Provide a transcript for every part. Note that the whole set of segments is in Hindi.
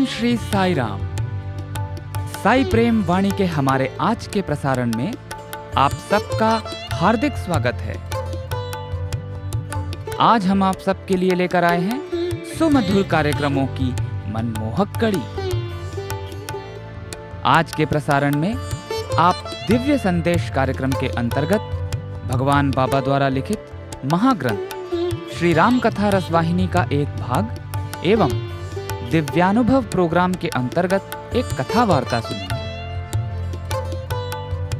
ओम श्री साई राम। साई प्रेम वाणी के हमारे आज के प्रसारण में आप सबका हार्दिक स्वागत है। आज हम आप सबके लिए लेकर आए हैं सुमधुर कार्यक्रमों की मनमोहक कड़ी। आज के प्रसारण में आप दिव्य संदेश कार्यक्रम के अंतर्गत भगवान बाबा द्वारा लिखित महाग्रंथ श्री राम कथा रसवाहिनी का एक भाग एवं दिव्यानुभव प्रोग्राम के अंतर्गत एक कथा वार्ता सुनेंगे।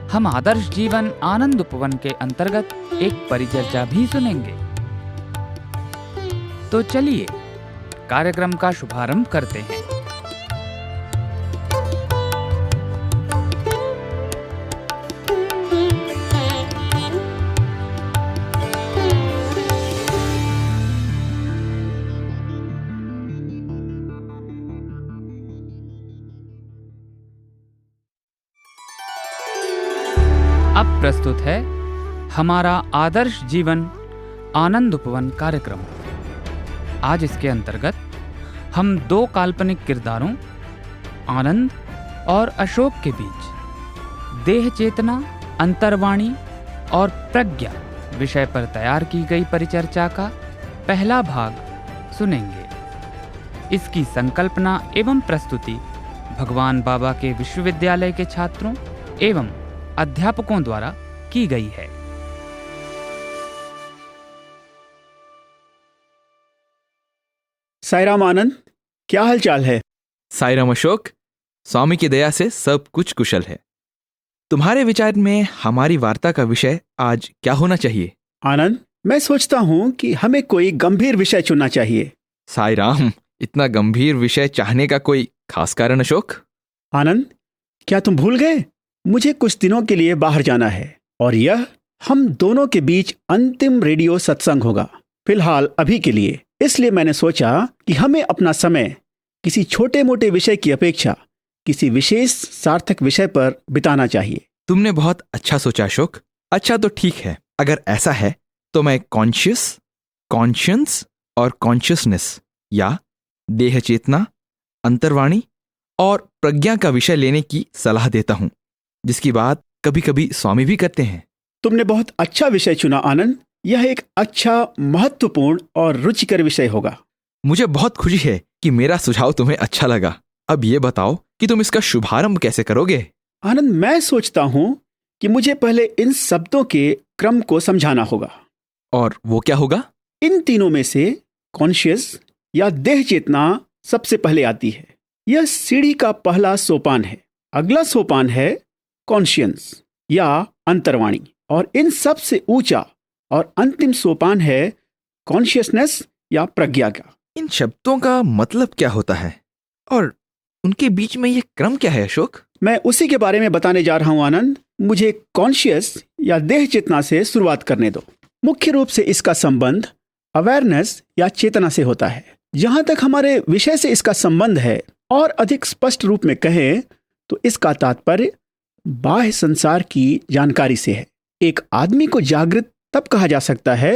हम आदर्श जीवन आनंद उपवन के अंतर्गत एक परिचर्चा भी सुनेंगे। तो चलिए कार्यक्रम का शुभारंभ करते हैं। अब प्रस्तुत है हमारा आदर्श जीवन आनंद उपवन कार्यक्रम। आज इसके अंतर्गत हम दो काल्पनिक किरदारों आनंद और अशोक के बीच देह चेतना, अंतर्वाणी और प्रज्ञा विषय पर तैयार की गई परिचर्चा का पहला भाग सुनेंगे। इसकी संकल्पना एवं प्रस्तुति भगवान बाबा के विश्वविद्यालय के छात्रों एवं अध्यापकों द्वारा की गई है। साईराम आनंद, क्या हाल चाल है? साईराम अशोक, स्वामी की दया से सब कुछ कुशल है। तुम्हारे विचार में हमारी वार्ता का विषय आज क्या होना चाहिए? आनंद, मैं सोचता हूँ कि हमें कोई गंभीर विषय चुनना चाहिए। साईराम, इतना गंभीर विषय चाहने का कोई खास कारण? अशोक आनंद, क्या तुम भूल गए? मुझे कुछ दिनों के लिए बाहर जाना है और यह हम दोनों के बीच अंतिम रेडियो सत्संग होगा, फिलहाल अभी के लिए। इसलिए मैंने सोचा कि हमें अपना समय किसी छोटे मोटे विषय की अपेक्षा किसी विशेष सार्थक विषय पर बिताना चाहिए। तुमने बहुत अच्छा सोचा अशोक। अच्छा तो ठीक है, अगर ऐसा है तो मैं कॉन्शियस, कॉन्शियंस और कॉन्शियसनेस या देह चेतना, अंतर्वाणी और प्रज्ञा का विषय लेने की सलाह देता हूं, जिसकी बात कभी कभी स्वामी भी करते हैं। तुमने बहुत अच्छा विषय चुना आनंद। यह एक अच्छा, महत्वपूर्ण और रुचिकर विषय होगा। मुझे बहुत खुशी है कि मेरा सुझाव तुम्हें अच्छा लगा। अब ये बताओ कि तुम इसका शुभारंभ कैसे करोगे? आनंद, मैं सोचता हूँ कि मुझे पहले इन शब्दों के क्रम को समझाना होगा। और वो क्या होगा? इन तीनों में से कॉन्शियस या देह चेतना सबसे पहले आती है। यह सीढ़ी का पहला सोपान है। अगला सोपान है कॉन्शियंस या अंतर्वाणी और इन सब से ऊंचा और अंतिम सोपान है कॉन्शियसनेस या प्रज्ञा का। इन शब्दों का मतलब क्या होता है और उनके बीच में ये क्रम क्या है अशोक? मैं उसी के बारे में बताने जा रहा हूं आनंद। मुझे कॉन्शियस या देह चेतना से शुरुआत करने दो। मुख्य रूप से इसका संबंध अवेयरनेस या चेतना से होता है। जहां तक हमारे विषय से इसका संबंध है और अधिक स्पष्ट रूप में कहें तो इसका तात्पर्य बाह्य संसार की जानकारी से है। एक आदमी को जागृत तब कहा जा सकता है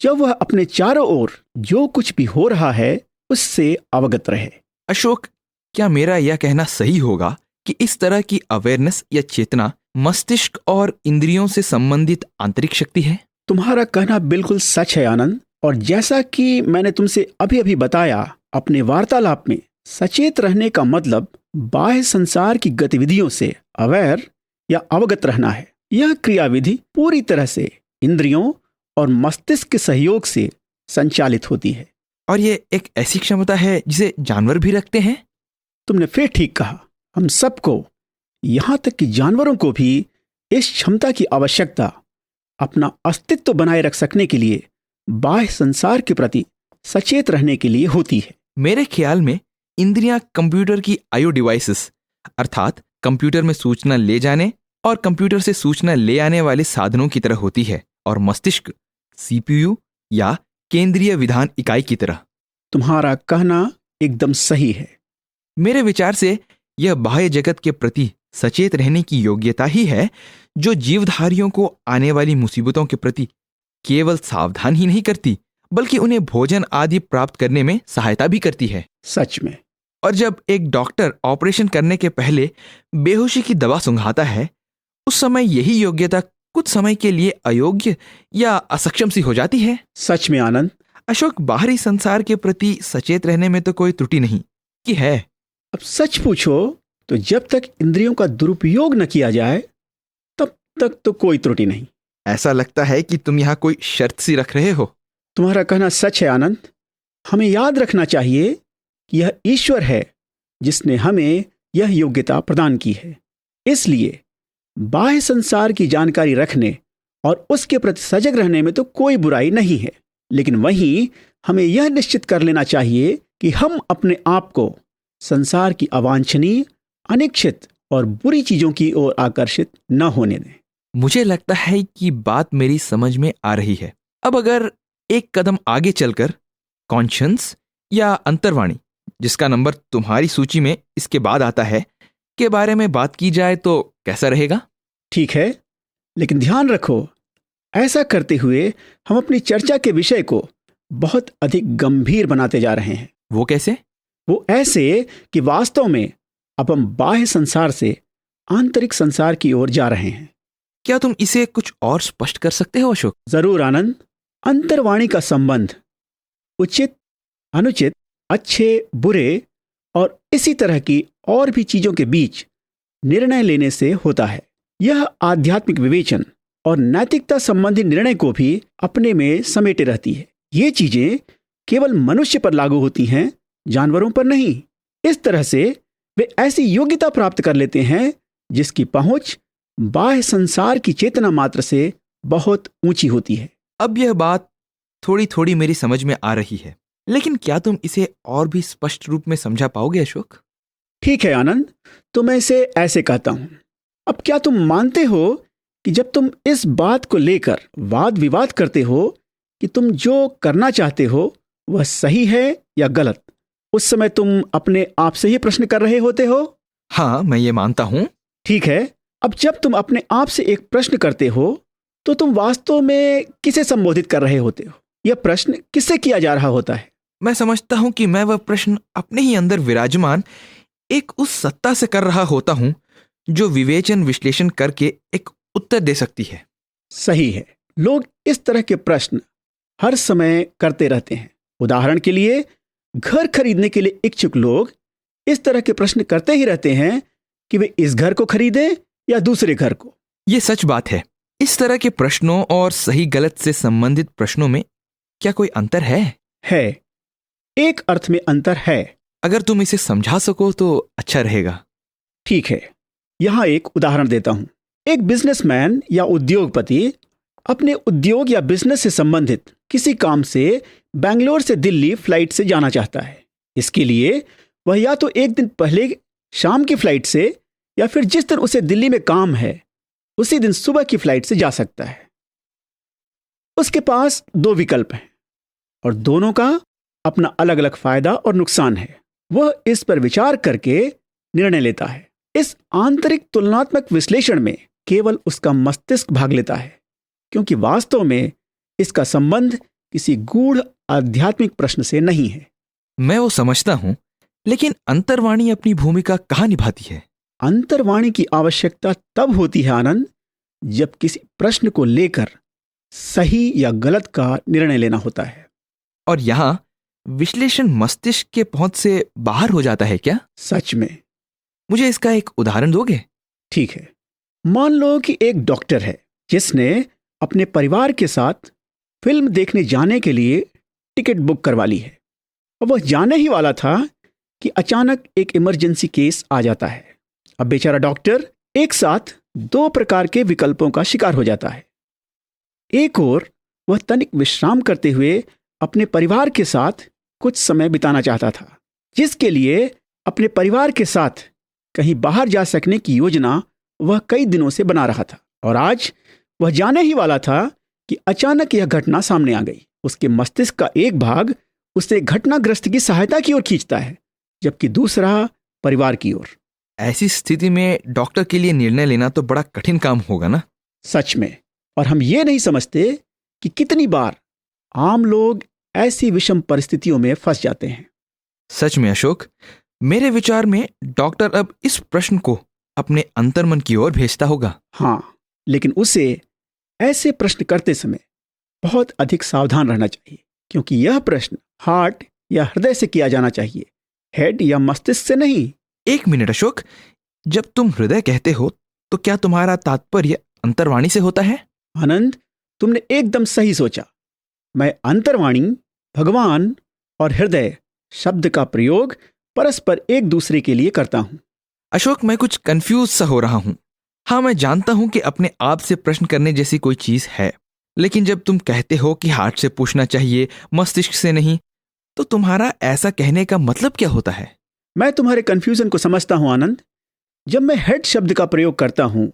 जब वह अपने चारों ओर जो कुछ भी हो रहा है उससे अवगत रहे। अशोक, क्या मेरा यह कहना सही होगा कि इस तरह की अवेयरनेस या चेतना मस्तिष्क और इंद्रियों से संबंधित आंतरिक शक्ति है? तुम्हारा कहना बिल्कुल सच है आनंद। और जैसा कि मैंने तुमसे अभी अभी बताया, अपने वार्तालाप में सचेत रहने का मतलब बाह्य संसार की गतिविधियों से अवेयर या अवगत रहना है। यह क्रियाविधि पूरी तरह से इंद्रियों और मस्तिष्क के सहयोग से संचालित होती है। और ये एक ऐसी क्षमता है जिसे जानवर भी रखते हैं? तुमने फिर ठीक कहा। हम सबको, यहाँ तक कि जानवरों को भी इस क्षमता की आवश्यकता अपना अस्तित्व बनाए रख सकने के लिए बाह्य संसार के प्रति सचेत रहने के लिए होती है। मेरे ख्याल में इंद्रियां कंप्यूटर की आईओ डिवाइसेस अर्थात कंप्यूटर में सूचना ले जाने और कंप्यूटर से सूचना ले आने वाले साधनों की तरह होती है और मस्तिष्क सीपीयू या केंद्रीय विधान इकाई की तरह। तुम्हारा कहना एकदम सही है। मेरे विचार से यह बाह्य जगत के प्रति सचेत रहने की योग्यता ही है जो जीवधारियों को आने वाली मुसीबतों के प्रति केवल सावधान ही नहीं करती बल्कि उन्हें भोजन आदि प्राप्त करने में सहायता भी करती है। सच में। और जब एक डॉक्टर ऑपरेशन करने के पहले बेहोशी की दवा सुंघाता है, उस समय यही योग्यता कुछ समय के लिए अयोग्य या असक्षम सी हो जाती है। सच में आनंद। अशोक, बाहरी संसार के प्रति सचेत रहने में तो कोई त्रुटि नहीं कि है। अब सच पूछो तो जब तक इंद्रियों का दुरुपयोग न किया जाए तब तक तो कोई त्रुटि नहीं। ऐसा लगता है कि तुम यहाँ कोई शर्त सी रख रहे हो। तुम्हारा कहना सच है आनंद। हमें याद रखना चाहिए कि यह ईश्वर है जिसने हमें यह योग्यता प्रदान की है। इसलिए बाह्य संसार की जानकारी रखने और उसके प्रति सजग रहने में तो कोई बुराई नहीं है, लेकिन वहीं हमें यह निश्चित कर लेना चाहिए कि हम अपने आप को संसार की अवांछनीय, अनिच्छित और बुरी चीजों की ओर आकर्षित न होने दें। मुझे लगता है कि बात मेरी समझ में आ रही है। अब अगर एक कदम आगे चलकर कॉन्शियंस या अंतर्वाणी, जिसका नंबर तुम्हारी सूची में इसके बाद आता है, के बारे में बात की जाए तो कैसा रहेगा? ठीक है, लेकिन ध्यान रखो, ऐसा करते हुए हम अपनी चर्चा के विषय को बहुत अधिक गंभीर बनाते जा रहे हैं। वो कैसे? वो ऐसे कि वास्तव में अब हम बाह्य संसार से आंतरिक संसार की ओर जा रहे हैं। क्या तुम इसे कुछ और स्पष्ट कर सकते हो अशोक? जरूर आनंद। अंतर्वाणी का संबंध उचित, अनुचित, अच्छे, बुरे और इसी तरह की और भी चीजों के बीच निर्णय लेने से होता है। यह आध्यात्मिक विवेचन और नैतिकता संबंधी निर्णय को भी अपने में समेटे रहती है। ये चीजें केवल मनुष्य पर लागू होती हैं, जानवरों पर नहीं। इस तरह से वे ऐसी योग्यता प्राप्त कर लेते हैं जिसकी पहुंच बाह्य संसार की चेतना मात्र से बहुत ऊंची होती है। अब यह बात थोड़ी थोड़ी मेरी समझ में आ रही है, लेकिन क्या तुम इसे और भी स्पष्ट रूप में समझा पाओगे अशोक? ठीक है आनंद, तो मैं इसे ऐसे कहता हूं। अब क्या तुम मानते हो कि जब तुम इस बात को लेकर वाद विवाद करते हो कि तुम जो करना चाहते हो वह सही है या गलत, उस समय तुम अपने आप से ही प्रश्न कर रहे होते हो? हाँ, मैं ये मानता हूं। ठीक है, अब जब तुम अपने आप से एक प्रश्न करते हो तो तुम वास्तव में किसे संबोधित कर रहे होते हो? यह प्रश्न किससे किया जा रहा होता है? मैं समझता हूं कि मैं वह प्रश्न अपने ही अंदर विराजमान एक उस सत्ता से कर रहा होता हूं जो विवेचन विश्लेषण करके एक उत्तर दे सकती है। सही है। लोग इस तरह के प्रश्न हर समय करते रहते हैं। उदाहरण के लिए, घर खरीदने के लिए इच्छुक लोग इस तरह के प्रश्न करते ही रहते हैं कि वे इस घर को खरीदें या दूसरे घर को। ये सच बात है। इस तरह के प्रश्नों और सही गलत से संबंधित प्रश्नों में क्या कोई अंतर है? है, एक अर्थ में अंतर है। अगर तुम इसे समझा सको तो अच्छा रहेगा। ठीक है, यहां एक उदाहरण देता हूं। एक बिजनेसमैन या उद्योगपति अपने उद्योग या बिजनेस से संबंधित किसी काम से बेंगलोर से दिल्ली फ्लाइट से जाना चाहता है। इसके लिए वह या तो एक दिन पहले शाम की फ्लाइट से या फिर जिस दिन उसे दिल्ली में काम है उसी दिन सुबह की फ्लाइट से जा सकता है। उसके पास दो विकल्प हैं और दोनों का अपना अलग अलग फायदा और नुकसान है। वह इस पर विचार करके निर्णय लेता है। इस आंतरिक तुलनात्मक विश्लेषण में केवल उसका मस्तिष्क भाग लेता है, क्योंकि वास्तव में इसका संबंध किसी गूढ़ आध्यात्मिक प्रश्न से नहीं है। मैं वो समझता हूं, लेकिन अंतर्वाणी अपनी भूमिका कहाँ निभाती है? अंतर्वाणी की आवश्यकता तब होती है आनंद, जब किसी प्रश्न को लेकर सही या गलत का निर्णय लेना होता है। और यहां विश्लेषण मस्तिष्क के पहुंच से बाहर हो जाता है क्या? सच में। मुझे इसका एक उदाहरण दोगे? ठीक है, मान लो कि एक डॉक्टर है जिसने अपने परिवार के साथ फिल्म देखने जाने के लिए टिकट बुक करवा ली है। अब वह जाने ही वाला था कि अचानक एक इमरजेंसी केस आ जाता है। अब बेचारा डॉक्टर एक साथ दो प्रकार के विकल्पों का शिकार हो जाता है। एक ओर वह तनिक विश्राम करते हुए अपने परिवार के साथ कुछ समय बिताना चाहता था, जिसके लिए अपने परिवार के साथ कहीं बाहर जा सकने की योजना वह कई दिनों से बना रहा था। और आज वह जाने ही वाला था कि अचानक यह घटना सामने आ गई। उसके मस्तिष्क का एक भाग उसे घटनाग्रस्त की सहायता की ओर खींचता है, जबकि दूसरा परिवार की ओर। ऐसी स्थिति में डॉक्टर के लिए निर्णय लेना तो बड़ा कठिन काम होगा ना? सच में। और हम ये नहीं समझते कि कितनी बार आम लोग ऐसी विषम परिस्थितियों में फंस जाते हैं। सच में अशोक, मेरे विचार में डॉक्टर अब इस प्रश्न को अपने अंतर्मन की ओर भेजता होगा। हाँ, लेकिन उसे ऐसे प्रश्न करते समय बहुत अधिक सावधान रहना चाहिए, क्योंकि यह प्रश्न हार्ट या हृदय से किया जाना चाहिए, हेड या मस्तिष्क से नहीं। एक मिनट अशोक, जब तुम हृदय कहते हो तो क्या तुम्हारा तात्पर्य अंतर्वाणी से होता है? आनंद, तुमने एकदम सही सोचा। मैं अंतर्वाणी, भगवान और हृदय शब्द का प्रयोग परस्पर एक दूसरे के लिए करता हूं। अशोक, मैं कुछ कंफ्यूज सा हो रहा हूं। हाँ, मैं जानता हूं कि अपने आप से प्रश्न करने जैसी कोई चीज है, लेकिन जब तुम कहते हो कि हार्ट से पूछना चाहिए, मस्तिष्क से नहीं, तो तुम्हारा ऐसा कहने का मतलब क्या होता है? मैं तुम्हारे कंफ्यूजन को समझता हूं आनंद। जब मैं हेड शब्द का प्रयोग करता हूं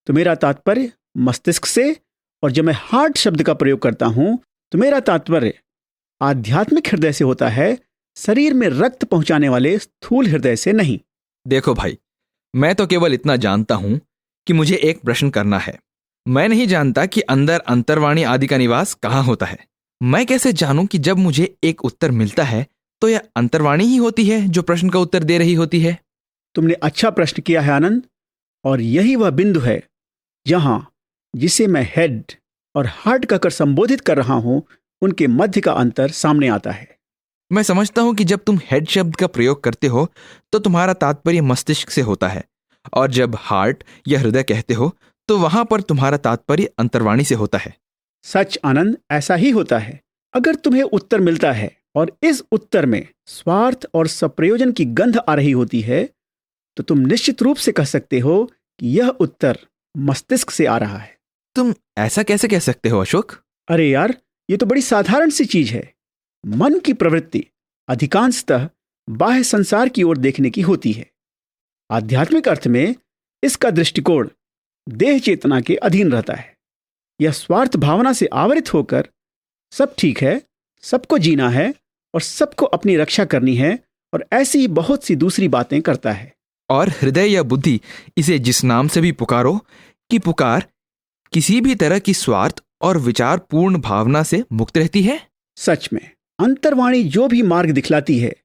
तो मेरा तात्पर्य मस्तिष्क से, और जब मैं हार्ट शब्द का प्रयोग करता हूं तो मेरा तात्पर्य आध्यात्मिक हृदय से होता है, शरीर में रक्त पहुंचाने वाले स्थूल हृदय से नहीं। देखो भाई, मैं तो केवल इतना जानता हूं कि मुझे एक प्रश्न करना है। मैं नहीं जानता कि अंदर अंतर्वाणी आदि का निवास कहाँ होता है। मैं कैसे जानूं कि जब मुझे एक उत्तर मिलता है तो यह अंतर्वाणी ही होती है जो प्रश्न का उत्तर दे रही होती है? तुमने अच्छा प्रश्न किया है आनंद, और यही वह बिंदु है जहां जिसे मैं हेड और हार्ट कहकर संबोधित कर रहा हूं उनके मध्य का अंतर सामने आता है। मैं समझता हूं कि जब तुम हेड शब्द का प्रयोग करते हो तो तुम्हारा तात्पर्य मस्तिष्क से होता है, और जब हार्ट या हृदय कहते हो तो वहां पर तुम्हारा तात्पर्य अंतर्वाणी से होता है। सच आनंद, ऐसा ही होता है। अगर तुम्हें उत्तर मिलता है और इस उत्तर में स्वार्थ और सप्रयोजन की गंध आ रही होती है, तो तुम निश्चित रूप से कह सकते हो कि यह उत्तर मस्तिष्क से आ रहा है। तुम ऐसा कैसे कह सकते हो अशोक? अरे यार, ये तो बड़ी साधारण सी चीज है। मन की प्रवृत्ति अधिकांशतः बाह्य संसार की ओर देखने की होती है। आध्यात्मिक अर्थ में इसका दृष्टिकोण देह चेतना के अधीन रहता है। यह स्वार्थ भावना से आवरित होकर सब ठीक है, सबको जीना है और सबको अपनी रक्षा करनी है, और ऐसी ही बहुत सी दूसरी बातें करता है। और हृदय या बुद्धि, इसे जिस नाम से भी पुकारो, कि पुकार किसी भी तरह की स्वार्थ और विचार पूर्ण भावना से मुक्त रहती है। सच में अंतर्वाणी जो भी मार्ग दिखलाती है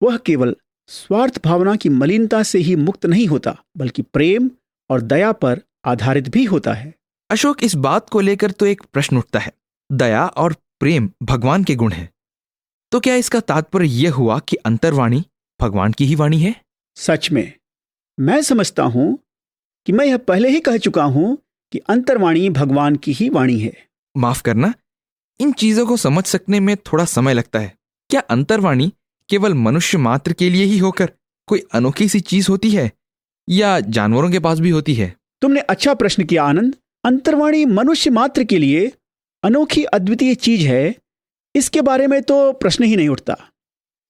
वह केवल स्वार्थ भावना की मलिनता से ही मुक्त नहीं होता, बल्कि प्रेम और दया पर आधारित भी होता है। अशोक, इस बात को लेकर तो एक प्रश्न उठता है। दया और प्रेम भगवान के गुण हैं, तो क्या इसका तात्पर्य यह हुआ कि अंतर्वाणी भगवान की ही वाणी है? सच में मैं समझता हूं कि मैं यह पहले ही कह चुका हूं कि अंतर्वाणी भगवान की ही वाणी है। माफ करना, इन चीजों को समझ सकने में थोड़ा समय लगता है। क्या अंतर्वाणी केवल मनुष्य मात्र के लिए ही होकर कोई अनोखी सी चीज होती है, या जानवरों के पास भी होती है? तुमने अच्छा प्रश्न किया आनंद। अंतर्वाणी मनुष्य मात्र के लिए अनोखी अद्वितीय चीज है, इसके बारे में तो प्रश्न ही नहीं उठता।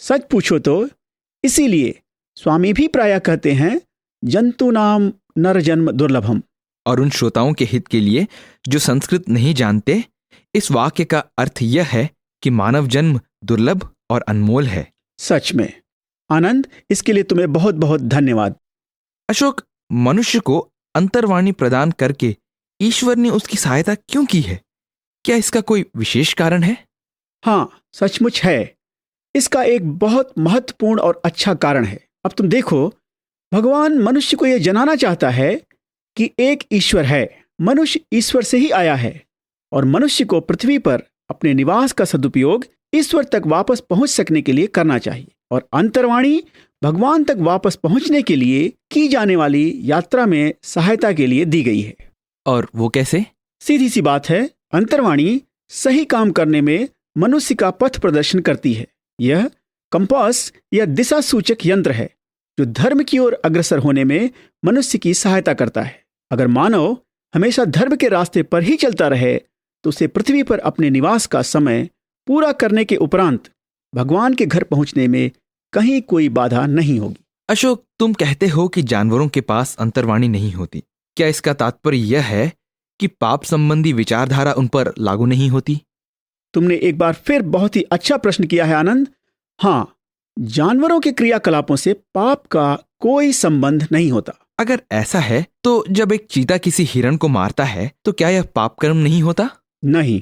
सच पूछो तो इसीलिए स्वामी भी प्रायः कहते हैं, जंतु नाम नर जन्म दुर्लभम। और उन श्रोताओं के हित के लिए जो संस्कृत नहीं जानते, इस वाक्य का अर्थ यह है कि मानव जन्म दुर्लभ और अनमोल है। सच में आनंद, इसके लिए तुम्हें बहुत बहुत धन्यवाद। अशोक, मनुष्य को अंतर्वाणी प्रदान करके ईश्वर ने उसकी सहायता क्यों की है? क्या इसका कोई विशेष कारण है? हाँ, सचमुच है। इसका एक बहुत महत्वपूर्ण और अच्छा कारण है। अब तुम देखो, भगवान मनुष्य को यह जनाना चाहता है कि एक ईश्वर है। मनुष्य ईश्वर से ही आया है, और मनुष्य को पृथ्वी पर अपने निवास का सदुपयोग ईश्वर तक वापस पहुंच सकने के लिए करना चाहिए। और अंतर्वाणी भगवान तक वापस पहुंचने के लिए की जाने वाली यात्रा में सहायता के लिए दी गई है। और वो कैसे? सीधी सी बात है, अंतर्वाणी सही काम करने में मनुष्य का पथ प्रदर्शन करती है। यह कंपास या दिशा सूचक यंत्र है जो धर्म की ओर अग्रसर होने में मनुष्य की सहायता करता है। अगर मानव हमेशा धर्म के रास्ते पर ही चलता रहे तो उसे पृथ्वी पर अपने निवास का समय पूरा करने के उपरांत भगवान के घर पहुंचने में कहीं कोई बाधा नहीं होगी। अशोक, तुम कहते हो कि जानवरों के पास अंतर्वाणी नहीं होती। क्या इसका तात्पर्य यह है कि पाप संबंधी विचारधारा उन पर लागू नहीं होती? तुमने एक बार फिर बहुत ही अच्छा प्रश्न किया है आनंद। हाँ, जानवरों के क्रियाकलापों से पाप का कोई संबंध नहीं होता। अगर ऐसा है तो जब एक चीता किसी हिरण को मारता है तो क्या यह पाप कर्म नहीं होता? नहीं,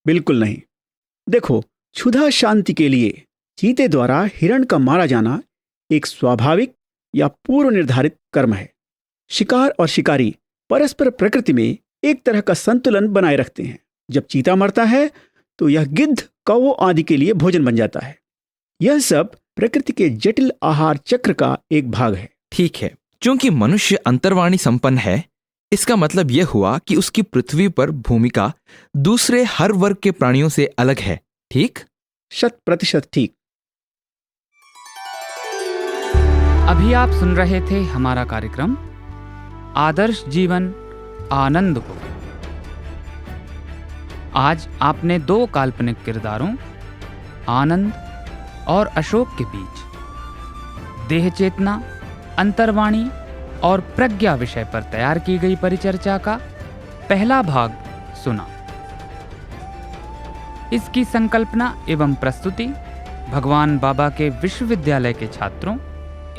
बिल्कुल नहीं। देखो, क्षुधा शांति के लिए चीते द्वारा हिरण का मारा जाना एक स्वाभाविक या पूर्व निर्धारित कर्म है। शिकार और शिकारी परस्पर प्रकृति में एक तरह का संतुलन बनाए रखते हैं। जब चीता मरता है तो यह गिद्ध, कौवों आदि के लिए भोजन बन जाता है। यह सब प्रकृति के जटिल आहार चक्र का एक भाग है। ठीक है, क्योंकि मनुष्य अंतर्वाणी संपन्न है, इसका मतलब यह हुआ कि उसकी पृथ्वी पर भूमिका दूसरे हर वर्ग के प्राणियों से अलग है। ठीक? 100% ठीक। अभी आप सुन रहे थे हमारा कार्यक्रम आदर्श जीवन आनंदपूर्ण। आज आपने 2 काल्पनिक किरदारों आनंद और अशोक के बीच देह चेतना, अंतर्वाणी और प्रज्ञा विषय पर तैयार की गई परिचर्चा का पहला भाग सुना। इसकी संकल्पना एवं प्रस्तुति भगवान बाबा के विश्वविद्यालय के छात्रों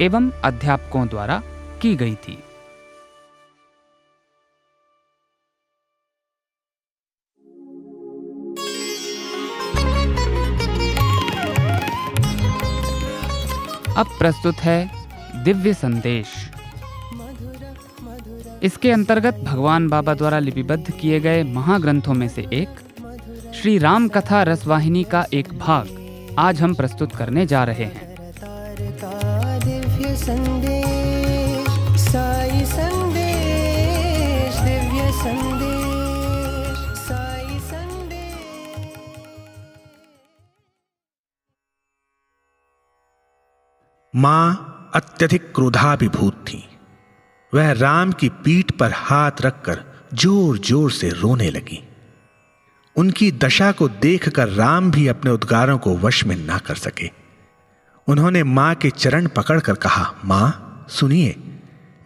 एवं अध्यापकों द्वारा की गई थी। अब प्रस्तुत है दिव्य संदेश। इसके अंतर्गत भगवान बाबा द्वारा लिपिबद्ध किए गए महाग्रंथों में से एक श्री राम कथा रसवाहिनी का एक भाग आज हम प्रस्तुत करने जा रहे हैं। दिव्य संदेश, साई संदेश, दिव्य संदेश, साई संदेश। माँ अत्यधिक क्रोधाभिभूत थी। वह राम की पीठ पर हाथ रखकर जोर जोर से रोने लगी। उनकी दशा को देखकर राम भी अपने उद्गारों को वश में ना कर सके। उन्होंने मां के चरण पकड़कर कहा, मां सुनिए,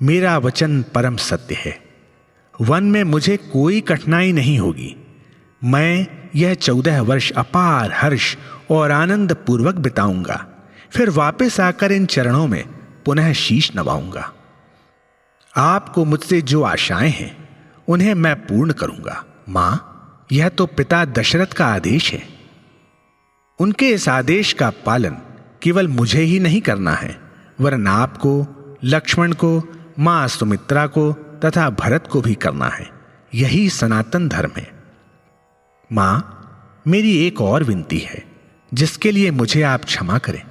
मेरा वचन परम सत्य है। वन में मुझे कोई कठिनाई नहीं होगी। मैं यह 14 वर्ष अपार हर्ष और आनंद पूर्वक बिताऊंगा। फिर वापस आकर इन चरणों में पुनः शीश नवाऊंगा। आपको मुझसे जो आशाएं हैं उन्हें मैं पूर्ण करूंगा। मां, यह तो पिता दशरथ का आदेश है। उनके इस आदेश का पालन केवल मुझे ही नहीं करना है, वरन आपको, लक्ष्मण को, मां सुमित्रा को तथा भरत को भी करना है। यही सनातन धर्म है। मां, मेरी एक और विनती है जिसके लिए मुझे आप क्षमा करें।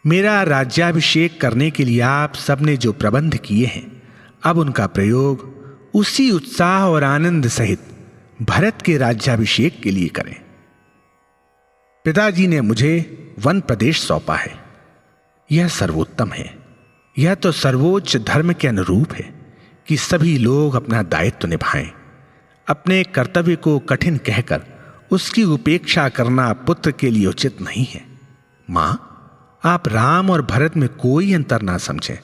मेरा राज्याभिषेक करने के लिए आप सबने जो प्रबंध किए हैं, अब उनका प्रयोग उसी उत्साह और आनंद सहित भरत के राज्याभिषेक के लिए करें। पिताजी ने मुझे वन प्रदेश सौंपा है। यह सर्वोत्तम है। यह तो सर्वोच्च धर्म के अनुरूप है कि सभी लोग अपना दायित्व निभाएं। अपने कर्तव्य को कठिन कहकर उसकी उपेक्षा करना पुत्र के लिए उचित नहीं है। मां, आप राम और भरत में कोई अंतर ना समझें।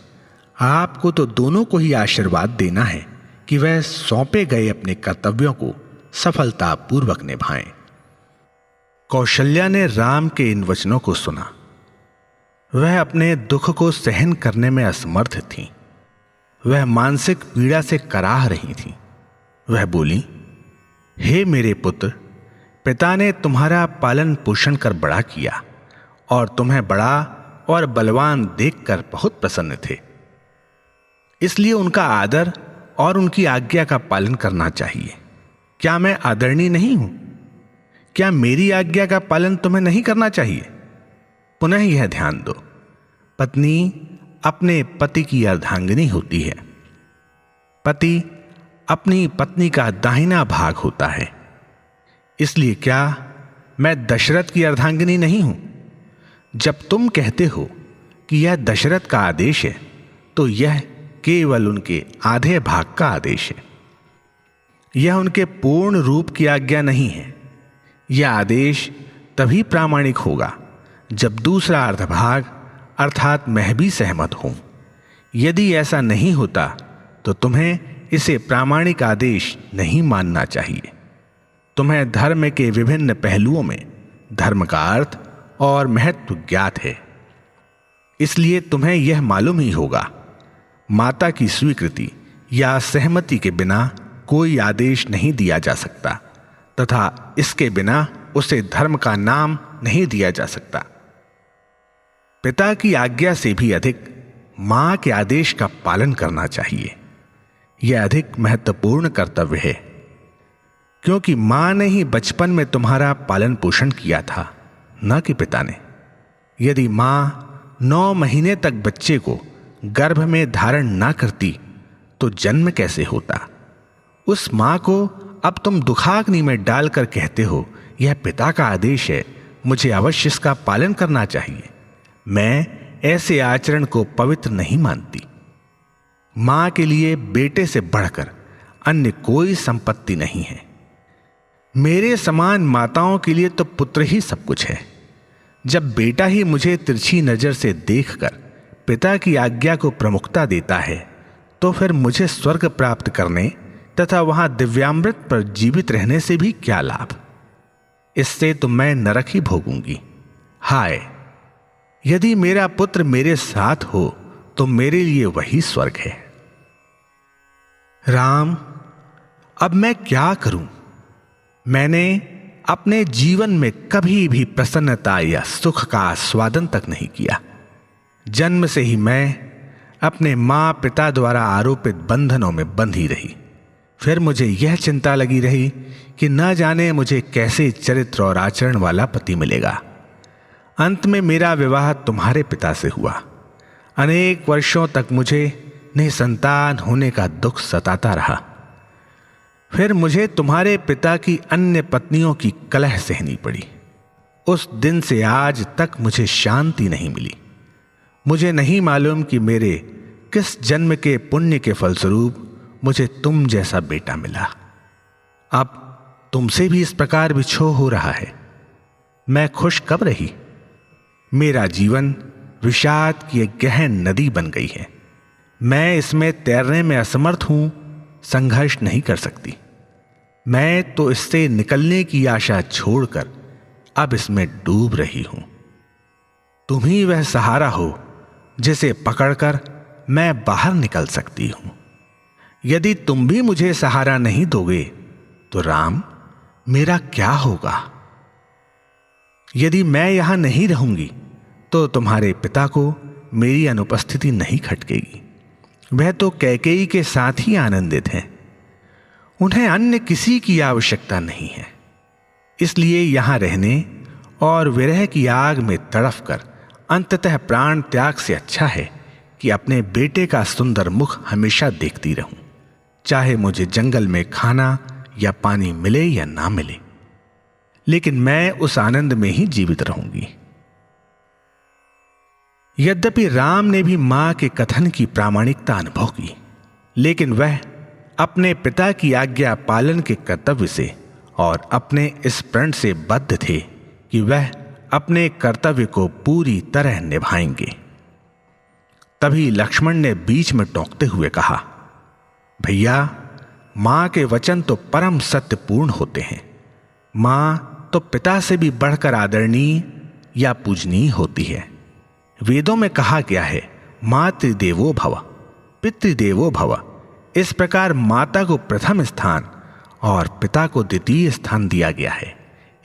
आपको तो दोनों को ही आशीर्वाद देना है कि वह सौंपे गए अपने कर्तव्यों को सफलतापूर्वक निभाएं। कौशल्या ने राम के इन वचनों को सुना। वह अपने दुख को सहन करने में असमर्थ थी। वह मानसिक पीड़ा से कराह रही थी। वह बोली, हे मेरे पुत्र, पिता ने तुम्हारा पालन पोषण कर बड़ा किया और तुम्हें बड़ा और बलवान देखकर बहुत प्रसन्न थे। इसलिए उनका आदर और उनकी आज्ञा का पालन करना चाहिए। क्या मैं आदरणीय नहीं हूं? क्या मेरी आज्ञा का पालन तुम्हें नहीं करना चाहिए? पुनः यह ध्यान दो, पत्नी अपने पति की अर्धांगिनी होती है। पति अपनी पत्नी का दाहिना भाग होता है। इसलिए क्या मैं दशरथ की अर्धांगिनी नहीं हूं? जब तुम कहते हो कि यह दशरथ का आदेश है, तो यह केवल उनके आधे भाग का आदेश है। यह उनके पूर्ण रूप की आज्ञा नहीं है। यह आदेश तभी प्रामाणिक होगा जब दूसरा अर्धभाग अर्थात मैं भी सहमत हूं। यदि ऐसा नहीं होता तो तुम्हें इसे प्रामाणिक आदेश नहीं मानना चाहिए। तुम्हें धर्म के विभिन्न पहलुओं में धर्म का अर्थ और महत्व ज्ञात है। इसलिए तुम्हें यह मालूम ही होगा, माता की स्वीकृति या सहमति के बिना कोई आदेश नहीं दिया जा सकता तथा इसके बिना उसे धर्म का नाम नहीं दिया जा सकता। पिता की आज्ञा से भी अधिक मां के आदेश का पालन करना चाहिए। यह अधिक महत्वपूर्ण कर्तव्य है, क्योंकि मां ने ही बचपन में तुम्हारा पालन पोषण किया था, न कि पिता ने। यदि मां 9 महीने तक बच्चे को गर्भ में धारण ना करती तो जन्म कैसे होता? उस मां को अब तुम दुखाग्नि में डालकर कहते हो, यह पिता का आदेश है, मुझे अवश्य इसका पालन करना चाहिए। मैं ऐसे आचरण को पवित्र नहीं मानती। मां के लिए बेटे से बढ़कर अन्य कोई संपत्ति नहीं है। मेरे समान माताओं के लिए तो पुत्र ही सब कुछ है। जब बेटा ही मुझे तिरछी नजर से देखकर पिता की आज्ञा को प्रमुखता देता है, तो फिर मुझे स्वर्ग प्राप्त करने तथा वहां दिव्यामृत पर जीवित रहने से भी क्या लाभ? इससे तो मैं नरक ही भोगूंगी। हाय, यदि मेरा पुत्र मेरे साथ हो तो मेरे लिए वही स्वर्ग है। राम, अब मैं क्या करूं? मैंने अपने जीवन में कभी भी प्रसन्नता या सुख का आस्वादन तक नहीं किया। जन्म से ही मैं अपने मां पिता द्वारा आरोपित बंधनों में बंधी रही। फिर मुझे यह चिंता लगी रही कि न जाने मुझे कैसे चरित्र और आचरण वाला पति मिलेगा। अंत में मेरा विवाह तुम्हारे पिता से हुआ। अनेक वर्षों तक मुझे निसंतान होने का दुख सताता रहा। फिर मुझे तुम्हारे पिता की अन्य पत्नियों की कलह सहनी पड़ी। उस दिन से आज तक मुझे शांति नहीं मिली। मुझे नहीं मालूम कि मेरे किस जन्म के पुण्य के फलस्वरूप मुझे तुम जैसा बेटा मिला। अब तुमसे भी इस प्रकार विछोह हो रहा है। मैं खुश कब रही? मेरा जीवन विषाद की एक गहन नदी बन गई है। मैं इसमें तैरने में असमर्थ हूं, संघर्ष नहीं कर सकती। मैं तो इससे निकलने की आशा छोड़कर अब इसमें डूब रही हूं। तुम ही वह सहारा हो जिसे पकड़कर मैं बाहर निकल सकती हूं। यदि तुम भी मुझे सहारा नहीं दोगे तो राम, मेरा क्या होगा? यदि मैं यहां नहीं रहूंगी तो तुम्हारे पिता को मेरी अनुपस्थिति नहीं खटकेगी। वह तो कैकेयी के साथ ही आनंदित हैं। उन्हें अन्य किसी की आवश्यकता नहीं है। इसलिए यहां रहने और विरह की आग में तड़फकर अंततः प्राण त्याग से अच्छा है कि अपने बेटे का सुंदर मुख हमेशा देखती रहूं, चाहे मुझे जंगल में खाना या पानी मिले या ना मिले, लेकिन मैं उस आनंद में ही जीवित रहूंगी। यद्यपि राम ने भी मां के कथन की प्रामाणिकता अनुभव की, लेकिन वह अपने पिता की आज्ञा पालन के कर्तव्य से और अपने इस प्रण से बद्ध थे कि वह अपने कर्तव्य को पूरी तरह निभाएंगे। तभी लक्ष्मण ने बीच में टोकते हुए कहा, भैया, मां के वचन तो परम सत्यपूर्ण होते हैं। मां तो पिता से भी बढ़कर आदरणीय या पूजनीय होती है। वेदों में कहा गया है, मातृदेवो भव, पितृदेवो भव। इस प्रकार माता को प्रथम स्थान और पिता को द्वितीय स्थान दिया गया है।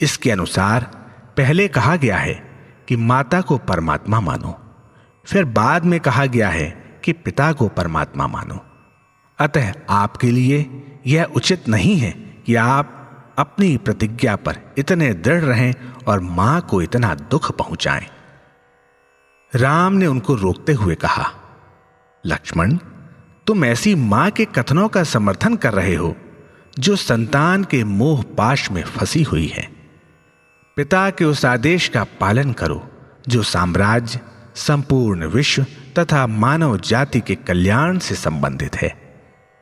इसके अनुसार पहले कहा गया है कि माता को परमात्मा मानो, फिर बाद में कहा गया है कि पिता को परमात्मा मानो। अतः आपके लिए यह उचित नहीं है कि आप अपनी प्रतिज्ञा पर इतने दृढ़ रहें और मां को इतना दुख पहुंचाएं। राम ने उनको रोकते हुए कहा, लक्ष्मण, तुम ऐसी मां के कथनों का समर्थन कर रहे हो जो संतान के मोह पाश में फंसी हुई है। पिता के उस आदेश का पालन करो जो साम्राज्य, संपूर्ण विश्व तथा मानव जाति के कल्याण से संबंधित है।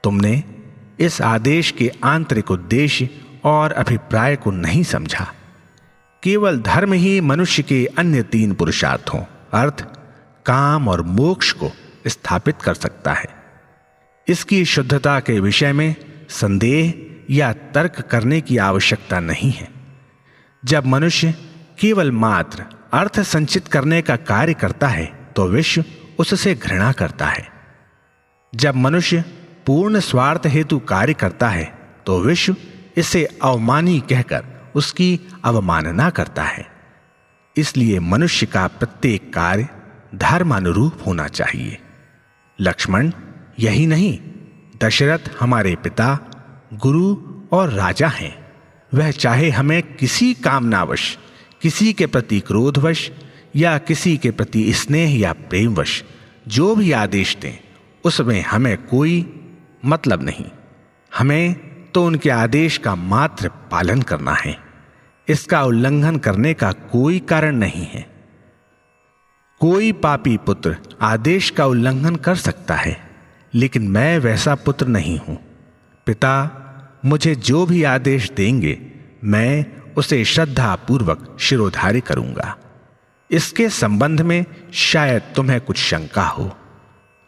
तुमने इस आदेश के आंतरिक उद्देश्य और अभिप्राय को नहीं समझा। केवल धर्म ही मनुष्य के अन्य 3 पुरुषार्थों अर्थ, काम और मोक्ष को स्थापित कर सकता है। इसकी शुद्धता के विषय में संदेह या तर्क करने की आवश्यकता नहीं है। जब मनुष्य केवल मात्र अर्थ संचित करने का कार्य करता है तो विश्व उससे घृणा करता है। जब मनुष्य पूर्ण स्वार्थ हेतु कार्य करता है तो विश्व इसे अवमानी कहकर उसकी अवमानना करता है। इसलिए मनुष्य का प्रत्येक कार्य धर्मानुरूप होना चाहिए। लक्ष्मण, यही नहीं, दशरथ हमारे पिता, गुरु और राजा हैं। वह चाहे हमें किसी कामनावश, किसी के प्रति क्रोधवश या किसी के प्रति स्नेह या प्रेमवश जो भी आदेश दें, उसमें हमें कोई मतलब नहीं। हमें तो उनके आदेश का मात्र पालन करना है। इसका उल्लंघन करने का कोई कारण नहीं है। कोई पापी पुत्र आदेश का उल्लंघन कर सकता है, लेकिन मैं वैसा पुत्र नहीं हूं। पिता मुझे जो भी आदेश देंगे, मैं उसे श्रद्धापूर्वक शिरोधार्य करूंगा। इसके संबंध में शायद तुम्हें कुछ शंका हो।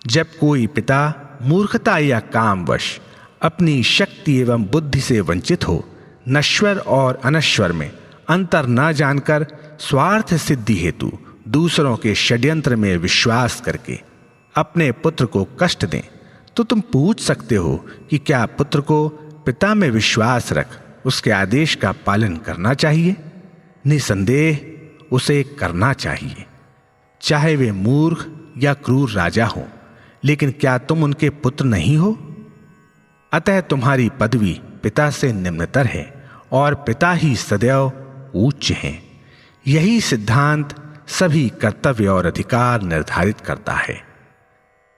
जब कोई पिता मूर्खता या कामवश अपनी शक्ति एवं बुद्धि से वंचित हो, नश्वर और अनश्वर में अंतर न जानकर स्वार्थ सिद्धि हेतु दूसरों के षड्यंत्र में विश्वास करके अपने पुत्र को कष्ट दें, तो तुम पूछ सकते हो कि क्या पुत्र को पिता में विश्वास रख उसके आदेश का पालन करना चाहिए? निसंदेह उसे करना चाहिए, चाहे वे मूर्ख या क्रूर राजा हो। लेकिन क्या तुम उनके पुत्र नहीं हो? अतः तुम्हारी पदवी पिता से निम्नतर है और पिता ही सदैव उच्च हैं। यही सिद्धांत सभी कर्तव्य और अधिकार निर्धारित करता है।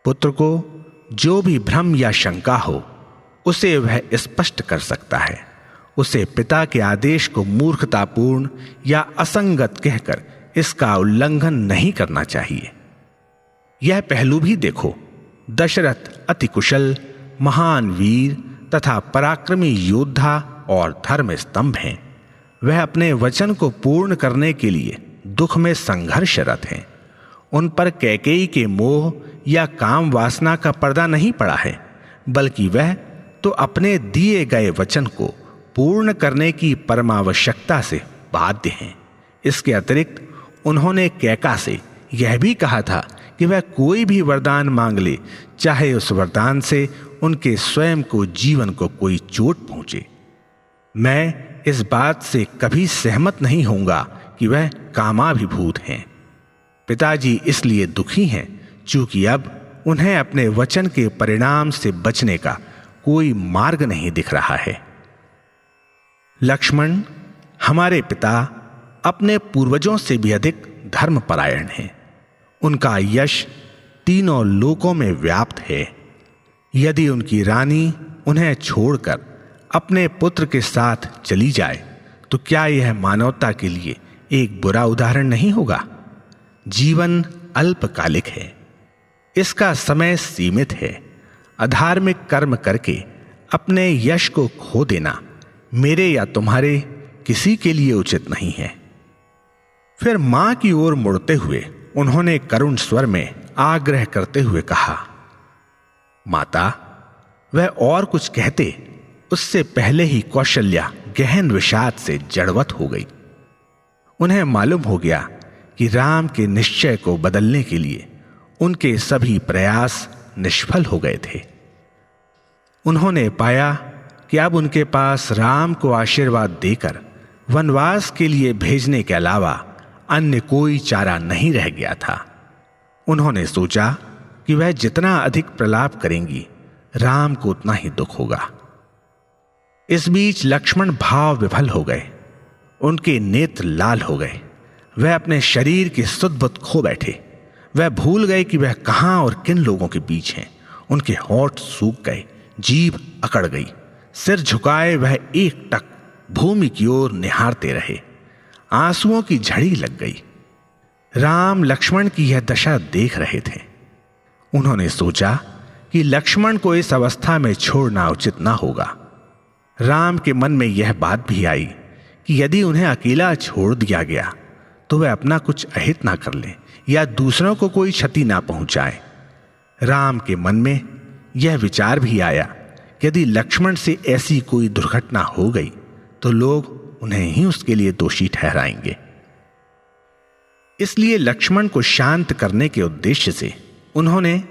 पुत्र को जो भी भ्रम या शंका हो, उसे वह स्पष्ट कर सकता है। उसे पिता के आदेश को मूर्खतापूर्ण या असंगत कहकर इसका उल्लंघन नहीं करना चाहिए। यह पहलू भी देखो, दशरथ अति कुशल, महान वीर तथा पराक्रमी योद्धा और धर्म स्तंभ हैं। वह अपने वचन को पूर्ण करने के लिए दुख में संघर्षरत हैं। उन पर कैकेयी के मोह या काम वासना का पर्दा नहीं पड़ा है, बल्कि वह तो अपने दिए गए वचन को पूर्ण करने की परमावश्यकता से बाध्य हैं। इसके अतिरिक्त उन्होंने कैका से यह भी कहा था कि वह कोई भी वरदान मांग ले, चाहे उस वरदान से उनके स्वयं को जीवन को कोई चोट पहुंचे। मैं इस बात से कभी सहमत नहीं होऊंगा कि वह कामाभिभूत हैं। पिताजी इसलिए दुखी हैं चूंकि अब उन्हें अपने वचन के परिणाम से बचने का कोई मार्ग नहीं दिख रहा है। लक्ष्मण, हमारे पिता अपने पूर्वजों से भी अधिक धर्मपरायण हैं। उनका यश तीनों लोकों में व्याप्त है। यदि उनकी रानी उन्हें छोड़कर अपने पुत्र के साथ चली जाए, तो क्या यह मानवता के लिए एक बुरा उदाहरण नहीं होगा? जीवन अल्पकालिक है, इसका समय सीमित है। अधार्मिक कर्म करके अपने यश को खो देना मेरे या तुम्हारे किसी के लिए उचित नहीं है। फिर मां की ओर मुड़ते हुए उन्होंने करुण स्वर में आग्रह करते हुए कहा, माता, वह और कुछ कहते उससे पहले ही कौशल्या गहन विषाद से जड़वत हो गई। उन्हें मालूम हो गया कि राम के निश्चय को बदलने के लिए उनके सभी प्रयास निष्फल हो गए थे। उन्होंने पाया कि अब उनके पास राम को आशीर्वाद देकर वनवास के लिए भेजने के अलावा अन्य कोई चारा नहीं रह गया था। उन्होंने सोचा कि वह जितना अधिक प्रलाप करेंगी, राम को उतना ही दुख होगा। इस बीच लक्ष्मण भाव विफल हो गए। उनके नेत्र लाल हो गए। वह अपने शरीर की सुध-बुध खो बैठे। वह भूल गए कि वह कहां और किन लोगों के बीच हैं। उनके होंठ सूख गए, जीभ अकड़ गई। सिर झुकाए वह एकटक भूमि की ओर निहारते रहे। आंसुओं की झड़ी लग गई। राम लक्ष्मण की यह दशा देख रहे थे। उन्होंने सोचा कि लक्ष्मण को इस अवस्था में छोड़ना उचित ना होगा। राम के मन में यह बात भी आई कि यदि उन्हें अकेला छोड़ दिया गया तो वह अपना कुछ अहित ना कर ले या दूसरों को कोई क्षति ना पहुंचाए। राम के मन में यह विचार भी आया कि यदि लक्ष्मण से ऐसी कोई दुर्घटना हो गई तो लोग उन्हें ही उसके लिए दोषी ठहराएंगे। इसलिए लक्ष्मण को शांत करने के उद्देश्य से उन्होंने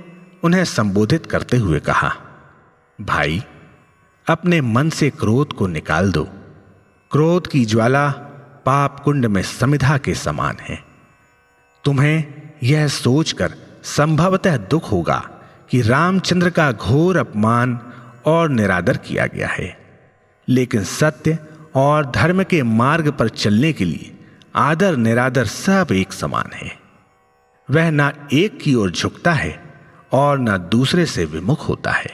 उन्हें संबोधित करते हुए कहा, भाई, अपने मन से क्रोध को निकाल दो। क्रोध की ज्वाला पाप कुंड में समिधा के समान है। तुम्हें यह सोचकर संभवतः दुख होगा कि रामचंद्र का घोर अपमान और निरादर किया गया है, लेकिन सत्य और धर्म के मार्ग पर चलने के लिए आदर निरादर सब एक समान है। वह ना एक की ओर झुकता है और ना दूसरे से विमुख होता है।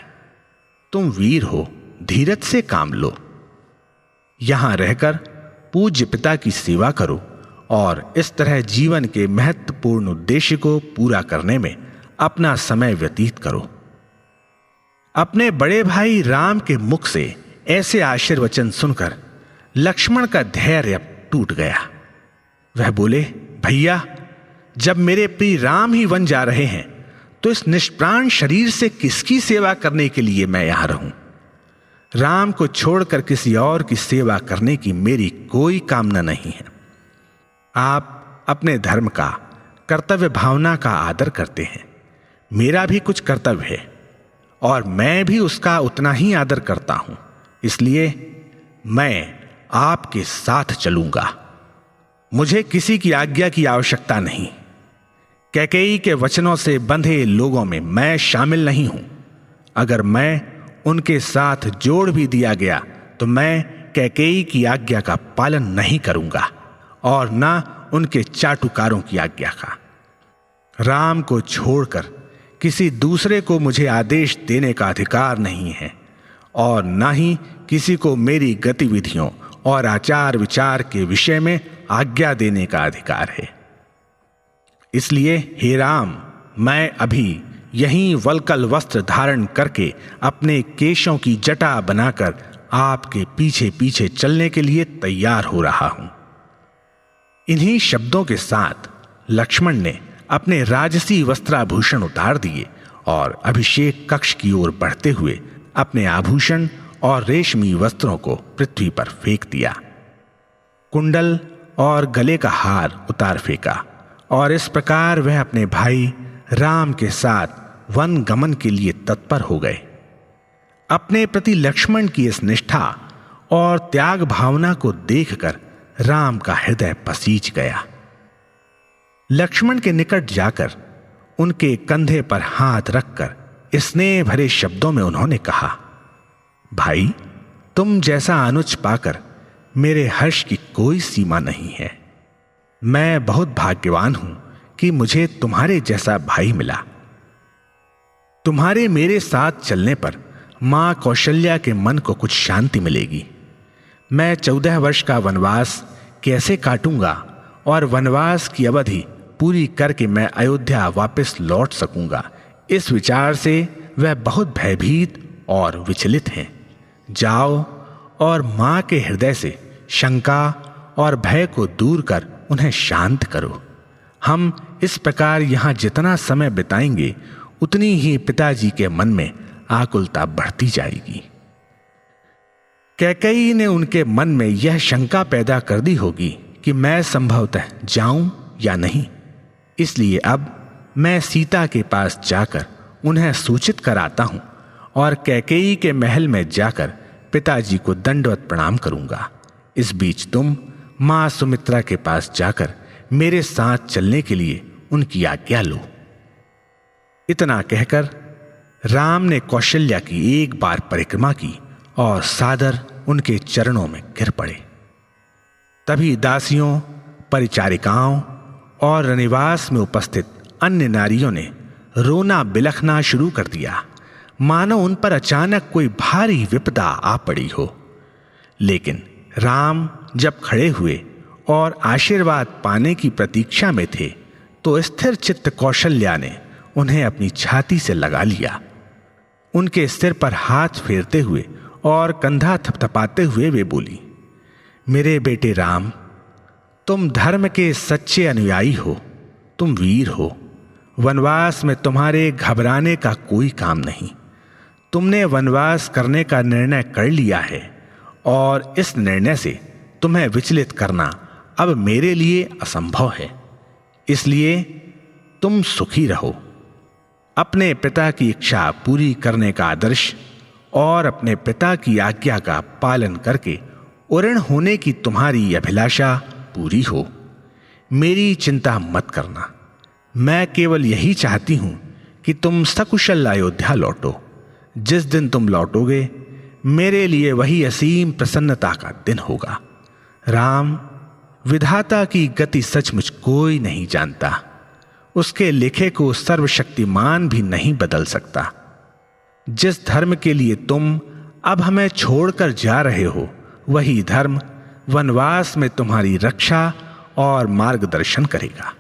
तुम वीर हो, धीरज से काम लो। यहां रहकर पूज्य पिता की सेवा करो और इस तरह जीवन के महत्वपूर्ण उद्देश्य को पूरा करने में अपना समय व्यतीत करो। अपने बड़े भाई राम के मुख से ऐसे आशीर्वचन सुनकर लक्ष्मण का धैर्य टूट गया। वह बोले, भैया, जब मेरे प्रिय राम ही वन जा रहे हैं तो इस निष्प्राण शरीर से किसकी सेवा करने के लिए मैं यहां रहूं? राम को छोड़कर किसी और की सेवा करने की मेरी कोई कामना नहीं है। आप अपने धर्म का, कर्तव्य भावना का आदर करते हैं। मेरा भी कुछ कर्तव्य है और मैं भी उसका उतना ही आदर करता हूं, इसलिए मैं आपके साथ चलूंगा। मुझे किसी की आज्ञा की आवश्यकता नहीं। कैकेयी के वचनों से बंधे लोगों में मैं शामिल नहीं हूं। अगर मैं उनके साथ जोड़ भी दिया गया तो मैं कैकेयी की आज्ञा का पालन नहीं करूंगा और ना उनके चाटुकारों की आज्ञा का। राम को छोड़कर किसी दूसरे को मुझे आदेश देने का अधिकार नहीं है और ना ही किसी को मेरी गतिविधियों और आचार विचार के विषय में आज्ञा देने का अधिकार है। इसलिए हे राम, मैं अभी यहीं वल्कल वस्त्र धारण करके अपने केशों की जटा बनाकर आपके पीछे पीछे चलने के लिए तैयार हो रहा हूं। इन्हीं शब्दों के साथ लक्ष्मण ने अपने राजसी वस्त्राभूषण उतार दिए और अभिषेक कक्ष की ओर बढ़ते हुए अपने आभूषण और रेशमी वस्त्रों को पृथ्वी पर फेंक दिया। कुंडल और गले का हार उतार फेंका और इस प्रकार वह अपने भाई राम के साथ वन गमन के लिए तत्पर हो गए। अपने प्रति लक्ष्मण की इस निष्ठा और त्याग भावना को देखकर राम का हृदय पसीज गया। लक्ष्मण के निकट जाकर उनके कंधे पर हाथ रखकर स्नेह भरे शब्दों में उन्होंने कहा, भाई, तुम जैसा अनुज पाकर मेरे हर्ष की कोई सीमा नहीं है। मैं बहुत भाग्यवान हूं कि मुझे तुम्हारे जैसा भाई मिला। तुम्हारे मेरे साथ चलने पर मां कौशल्या के मन को कुछ शांति मिलेगी। मैं 14 वर्ष का वनवास कैसे काटूंगा और वनवास की अवधि पूरी करके मैं अयोध्या वापस लौट सकूंगा, इस विचार से वह बहुत भयभीत और विचलित हैं। जाओ और मां के हृदय से शंका और भय को दूर कर उन्हें शांत करो। हम इस प्रकार यहां जितना समय बिताएंगे उतनी ही पिताजी के मन में आकुलता बढ़ती जाएगी। कैकेयी ने उनके मन में यह शंका पैदा कर दी होगी कि मैं संभवतः जाऊं या नहीं, इसलिए अब मैं सीता के पास जाकर उन्हें सूचित कराता हूं और कैकेयी के महल में जाकर पिताजी को दंडवत प्रणाम करूंगा। इस बीच तुम मां सुमित्रा के पास जाकर मेरे साथ चलने के लिए उनकी आज्ञा लो। इतना कहकर राम ने कौशल्या की एक बार परिक्रमा की और सादर उनके चरणों में गिर पड़े। तभी दासियों, परिचारिकाओं और रनिवास में उपस्थित अन्य नारियों ने रोना बिलखना शुरू कर दिया, मानो उन पर अचानक कोई भारी विपदा आ पड़ी हो। लेकिन राम जब खड़े हुए और आशीर्वाद पाने की प्रतीक्षा में थे तो स्थिर चित्त कौशल्या ने उन्हें अपनी छाती से लगा लिया। उनके सिर पर हाथ फेरते हुए और कंधा थपथपाते हुए वे बोली, मेरे बेटे राम, तुम धर्म के सच्चे अनुयायी हो, तुम वीर हो। वनवास में तुम्हारे घबराने का कोई काम नहीं। तुमने वनवास करने का निर्णय कर लिया है और इस निर्णय से तुम्हें विचलित करना अब मेरे लिए असंभव है। इसलिए तुम सुखी रहो। अपने पिता की इच्छा पूरी करने का आदर्श और अपने पिता की आज्ञा का पालन करके उऋण होने की तुम्हारी अभिलाषा पूरी हो। मेरी चिंता मत करना। मैं केवल यही चाहती हूं कि तुम सकुशल अयोध्या लौटो। जिस दिन तुम लौटोगे मेरे लिए वही असीम प्रसन्नता का दिन होगा। राम, विधाता की गति सचमुच कोई नहीं जानता। उसके लिखे को सर्वशक्तिमान भी नहीं बदल सकता। जिस धर्म के लिए तुम अब हमें छोड़कर जा रहे हो, वही धर्म वनवास में तुम्हारी रक्षा और मार्गदर्शन करेगा।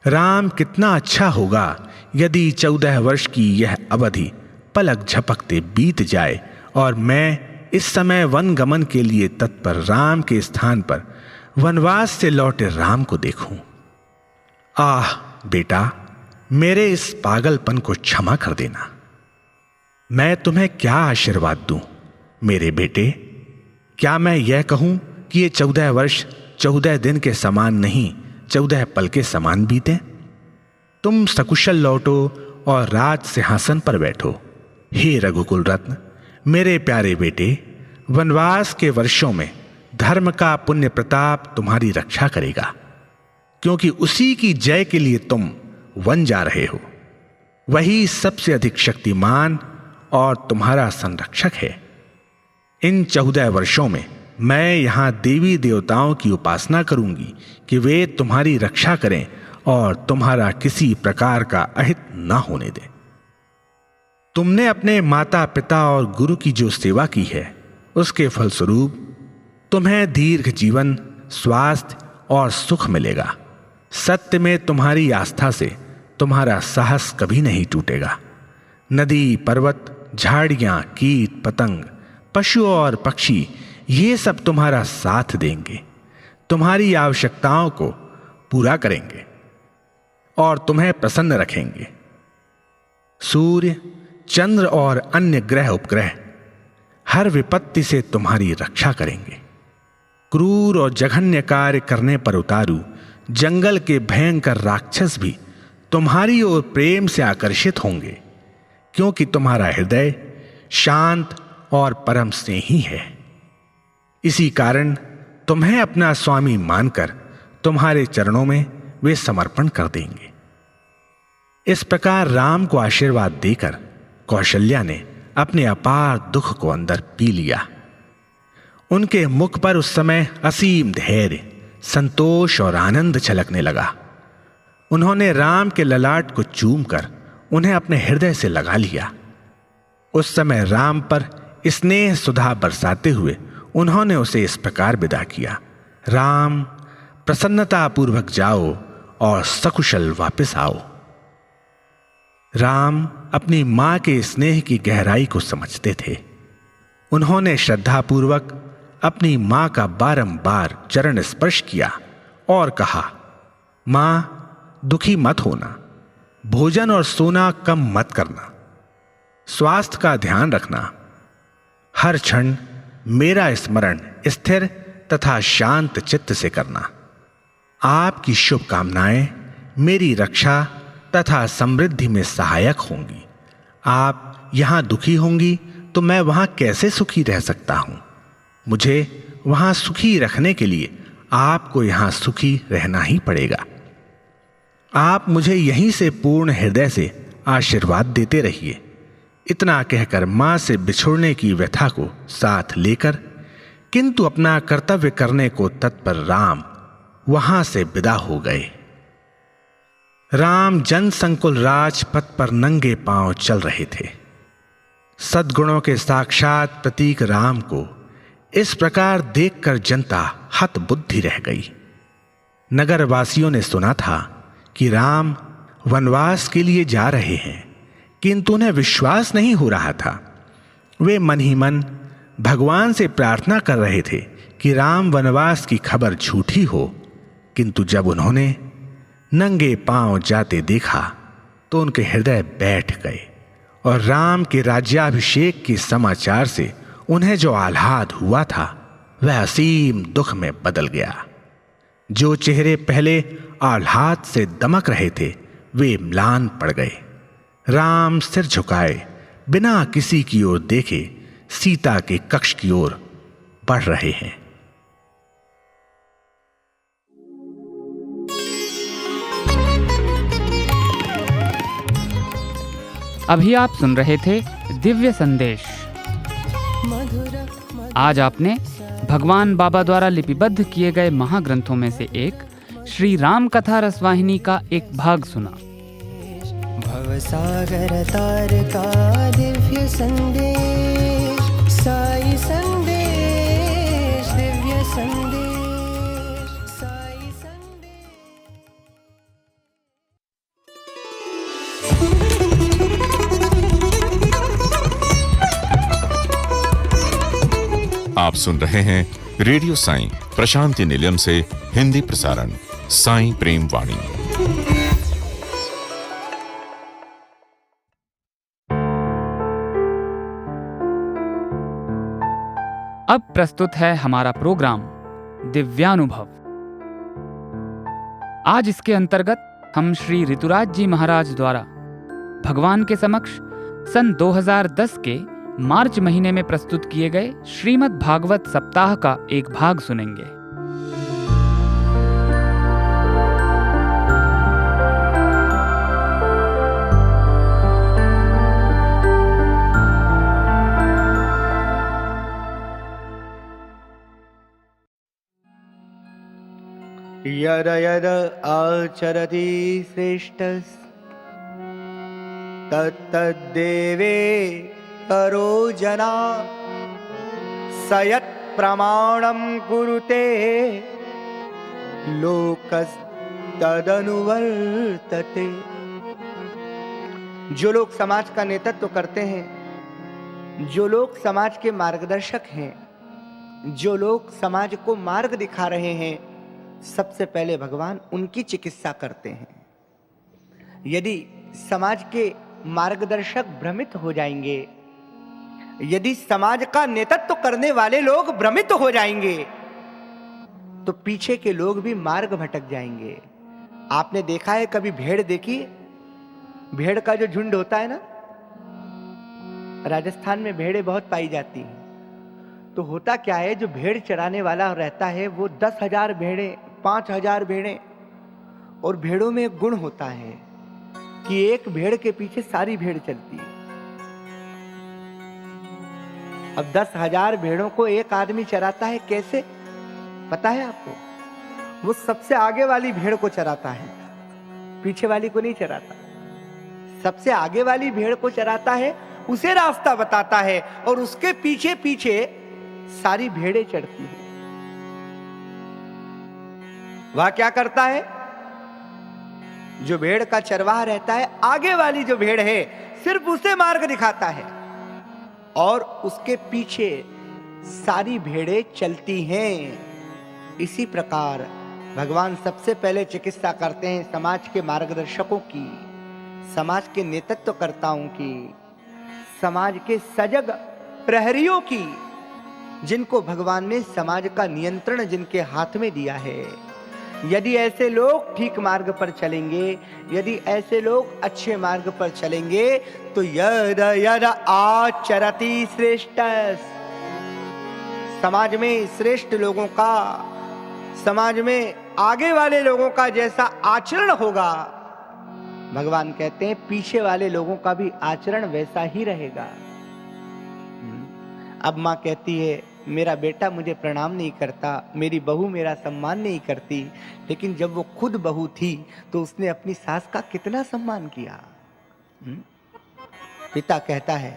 राम, कितना अच्छा होगा यदि 14 वर्ष की यह अवधि पलक झपकते बीत जाए और मैं इस समय वनगमन के लिए तत्पर राम के स्थान पर वनवास से लौटे राम को देखूं। आह बेटा, मेरे इस पागलपन को क्षमा कर देना। मैं तुम्हें क्या आशीर्वाद दूं मेरे बेटे? क्या मैं यह कहूं कि ये 14 वर्ष 14 दिन के समान नहीं, 14 पल के समान बीते? तुम सकुशल लौटो और राज सिंहासन पर बैठो। हे रघुकुल रत्न, मेरे प्यारे बेटे, वनवास के वर्षों में धर्म का पुण्य प्रताप तुम्हारी रक्षा करेगा, क्योंकि उसी की जय के लिए तुम वन जा रहे हो। वही सबसे अधिक शक्तिमान और तुम्हारा संरक्षक है। इन 14 वर्षों में मैं यहां देवी देवताओं की उपासना करूंगी कि वे तुम्हारी रक्षा करें और तुम्हारा किसी प्रकार का अहित न होने दें। तुमने अपने माता पिता और गुरु की जो सेवा की है, उसके फलस्वरूप तुम्हें दीर्घ जीवन, स्वास्थ्य और सुख मिलेगा। सत्य में तुम्हारी आस्था से तुम्हारा साहस कभी नहीं टूटेगा। नदी, पर्वत, झाड़ियां, कीट पतंग, पशु और पक्षी, ये सब तुम्हारा साथ देंगे, तुम्हारी आवश्यकताओं को पूरा करेंगे और तुम्हें प्रसन्न रखेंगे। सूर्य, चंद्र और अन्य ग्रह उपग्रह हर विपत्ति से तुम्हारी रक्षा करेंगे। क्रूर और जघन्य कार्य करने पर उतारू जंगल के भयंकर राक्षस भी तुम्हारी ओर प्रेम से आकर्षित होंगे, क्योंकि तुम्हारा हृदय शांत और परम स्नेही है। इसी कारण तुम्हें अपना स्वामी मानकर तुम्हारे चरणों में वे समर्पण कर देंगे। इस प्रकार राम को आशीर्वाद देकर कौशल्या ने अपने अपार दुख को अंदर पी लिया। उनके मुख पर उस समय असीम धैर्य, संतोष और आनंद छलकने लगा। उन्होंने राम के ललाट को चूमकर उन्हें अपने हृदय से लगा लिया। उस समय राम पर स्नेह सुधा बरसाते हुए उन्होंने उसे इस प्रकार विदा किया। राम, प्रसन्नतापूर्वक जाओ और सकुशल वापस आओ। राम अपनी मां के स्नेह की गहराई को समझते थे। उन्होंने श्रद्धापूर्वक अपनी मां का बारंबार चरण स्पर्श किया और कहा, मां, दुखी मत होना, भोजन और सोना कम मत करना, स्वास्थ्य का ध्यान रखना, हर क्षण मेरा स्मरण स्थिर तथा शांत चित्त से करना। आपकी शुभकामनाएं मेरी रक्षा तथा समृद्धि में सहायक होंगी। आप यहां दुखी होंगी तो मैं वहां कैसे सुखी रह सकता हूं? मुझे वहां सुखी रखने के लिए आपको यहां सुखी रहना ही पड़ेगा। आप मुझे यहीं से पूर्ण हृदय से आशीर्वाद देते रहिए। इतना कहकर मां से बिछुड़ने की व्यथा को साथ लेकर किंतु अपना कर्तव्य करने को तत्पर राम वहां से विदा हो गए। राम जनसंकुल राजपथ पर नंगे पांव चल रहे थे। सद्गुणों के साक्षात प्रतीक राम को इस प्रकार देखकर जनता हतबुद्धि रह गई। नगरवासियों ने सुना था कि राम वनवास के लिए जा रहे हैं, किंतु उन्हें विश्वास नहीं हो रहा था। वे मन ही मन भगवान से प्रार्थना कर रहे थे कि राम वनवास की खबर झूठी हो, किंतु जब उन्होंने नंगे पांव जाते देखा तो उनके हृदय बैठ गए और राम के राज्याभिषेक के समाचार से उन्हें जो आह्लाद हुआ था वह असीम दुख में बदल गया। जो चेहरे पहले आह्लाद से दमक रहे थे वे म्लान पड़ गए। राम सिर झुकाए बिना किसी की ओर देखे सीता के कक्ष की ओर बढ़ रहे हैं। अभी आप सुन रहे थे दिव्य संदेश। आज आपने भगवान बाबा द्वारा लिपिबद्ध किए गए महाग्रंथों में से एक श्री राम कथा रसवाहिनी का एक भाग सुना। भवसागर तार का दिव्य संदेश, साई संदेश, दिव्य संदेश, साई संदेश। आप सुन रहे हैं रेडियो साईं प्रशांति निलयम से हिंदी प्रसारण साईं प्रेम वाणी। अब प्रस्तुत है हमारा प्रोग्राम दिव्यानुभव। आज इसके अंतर्गत हम श्री ऋतुराज जी महाराज द्वारा भगवान के समक्ष सन 2010 के मार्च महीने में प्रस्तुत किए गए श्रीमद् भागवत सप्ताह का एक भाग सुनेंगे। यद यद आचरति श्रेष्ठस् तत्तद्देवे करो जना, स यत् प्रमाणं कुरुते लोकस्तदनुवर्तते। जो लोग समाज का नेतृत्व करते हैं, जो लोग समाज के मार्गदर्शक हैं, जो लोग समाज को मार्ग दिखा रहे हैं, सबसे पहले भगवान उनकी चिकित्सा करते हैं। यदि समाज के मार्गदर्शक भ्रमित हो जाएंगे, यदि समाज का नेतृत्व करने वाले लोग भ्रमित हो जाएंगे, तो पीछे के लोग भी मार्ग भटक जाएंगे। आपने देखा है कभी भेड़ देखी? भेड़ का जो झुंड होता है ना, राजस्थान में भेड़ें बहुत पाई जाती हैं। तो होता क्या है, जो भेड़ चराने वाला रहता है वो 10,000 भेड़ें, 5,000 भेड़ें, और भेड़ों में एक गुण होता है कि एक भेड़ के पीछे सारी भेड़ चलती है। अब 10,000 भेड़ों को एक आदमी चराता है, कैसे पता है आपको? वो सबसे आगे वाली भेड़ को चराता है, पीछे वाली को नहीं चराता। सबसे आगे वाली भेड़ को चराता है, उसे रास्ता बताता है, और उसके पीछे पीछे सारी भेड़ें चढ़ती हैं। वह क्या करता है? जो भेड़ का चरवाहा रहता है, आगे वाली जो भेड़ है सिर्फ उसे मार्ग दिखाता है, और उसके पीछे सारी भेड़ें चलती हैं। इसी प्रकार भगवान सबसे पहले चिकित्सा करते हैं समाज के मार्गदर्शकों की, समाज के नेतृत्वकर्ताओं की, समाज के सजग प्रहरियों की, जिनको भगवान ने समाज का नियंत्रण जिनके हाथ में दिया है। यदि ऐसे लोग ठीक मार्ग पर चलेंगे, यदि ऐसे लोग अच्छे मार्ग पर चलेंगे, तो यद यद आचरति श्रेष्ठस्, समाज में श्रेष्ठ लोगों का, समाज में आगे वाले लोगों का जैसा आचरण होगा, भगवान कहते हैं पीछे वाले लोगों का भी आचरण वैसा ही रहेगा। अब माँ कहती है मेरा बेटा मुझे प्रणाम नहीं करता, मेरी बहू मेरा सम्मान नहीं करती, लेकिन जब वो खुद बहू थी तो उसने अपनी सास का कितना सम्मान किया। पिता कहता है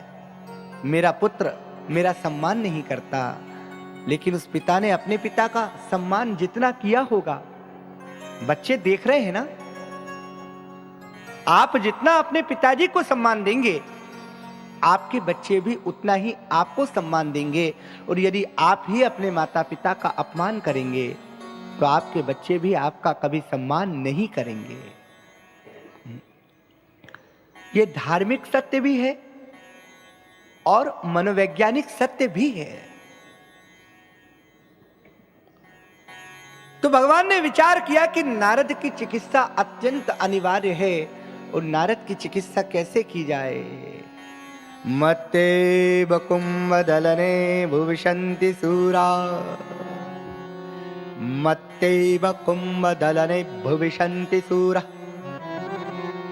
मेरा पुत्र मेरा सम्मान नहीं करता, लेकिन उस पिता ने अपने पिता का सम्मान जितना किया होगा, बच्चे देख रहे हैं ना, आप जितना अपने पिताजी को सम्मान देंगे, आपके बच्चे भी उतना ही आपको सम्मान देंगे। और यदि आप ही अपने माता पिता का अपमान करेंगे, तो आपके बच्चे भी आपका कभी सम्मान नहीं करेंगे। ये धार्मिक सत्य भी है और मनोवैज्ञानिक सत्य भी है। तो भगवान ने विचार किया कि नारद की चिकित्सा अत्यंत अनिवार्य है, और नारद की चिकित्सा कैसे की जाए। मत्ते बकुंभदलने भुविशन्ति सूरा, मत्ते बकुंभदलने भुविशन्ति सूरा,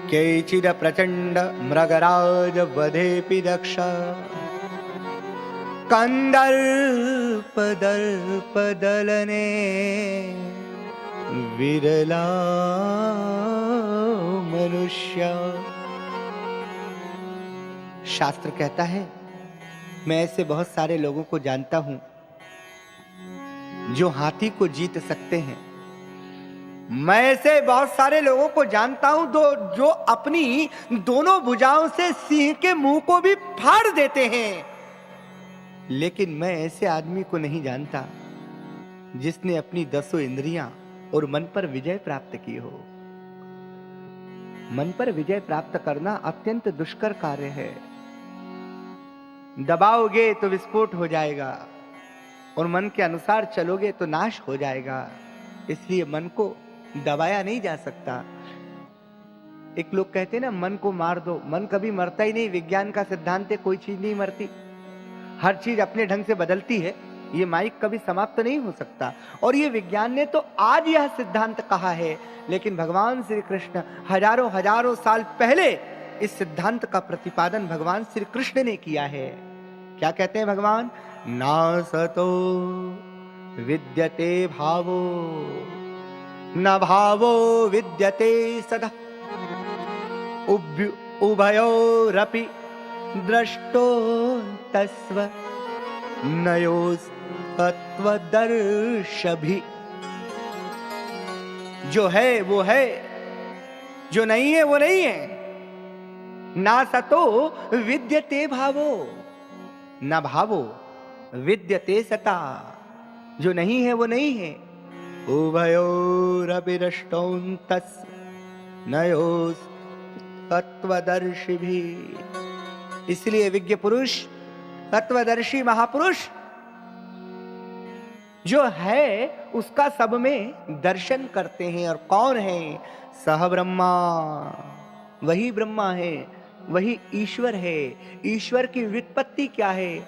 केचिद प्रचंड मृगराज वधेपि दक्ष कंदर्प दर्प दलने विरला मनुष्य। शास्त्र कहता है मैं ऐसे बहुत सारे लोगों को जानता हूं जो हाथी को जीत सकते हैं। मैं ऐसे बहुत सारे लोगों को जानता हूं जो अपनी दोनों भुजाओं से सिंह के मुंह को भी फाड़ देते हैं। लेकिन मैं ऐसे आदमी को नहीं जानता जिसने अपनी 10 इंद्रियां और मन पर विजय प्राप्त की हो। मन पर विजय प्राप्त करना अत्यंत दुष्कर कार्य है। दबाओगे तो विस्फोट हो जाएगा और मन के अनुसार चलोगे तो नाश हो जाएगा। इसलिए मन को दबाया नहीं जा सकता। एक लोग कहते हैं ना, मन को मार दो। मन कभी मरता ही नहीं। विज्ञान का सिद्धांत है कोई चीज नहीं मरती, हर चीज अपने ढंग से बदलती है। ये माइक कभी समाप्त नहीं हो सकता। और ये विज्ञान ने तो आज यह सिद्धांत कहा है, लेकिन भगवान श्री कृष्ण हजारों हजारों साल पहले इस सिद्धांत का प्रतिपादन भगवान श्री कृष्ण ने किया है। क्या कहते हैं भगवान? नासतो विद्यते भावो न भावो विद्यते सदा उभयोरपि द्रष्टो तस्व नयोस् तत्वदर्शभि। जो है वो है, जो नहीं है वो नहीं है। ना सतो विद्यते भावो न भावो विद्यते सता। जो नहीं है वो नहीं है। उभयोरपि दृष्टोऽन्तस् नयोस् तत्वदर्शिभि। इसलिए विज्ञ पुरुष, तत्वदर्शी महापुरुष जो है उसका सब में दर्शन करते हैं। और कौन है? सह ब्रह्मा, वही ब्रह्मा है, वही ईश्वर है। ईश्वर की व्युत्पत्ति क्या है?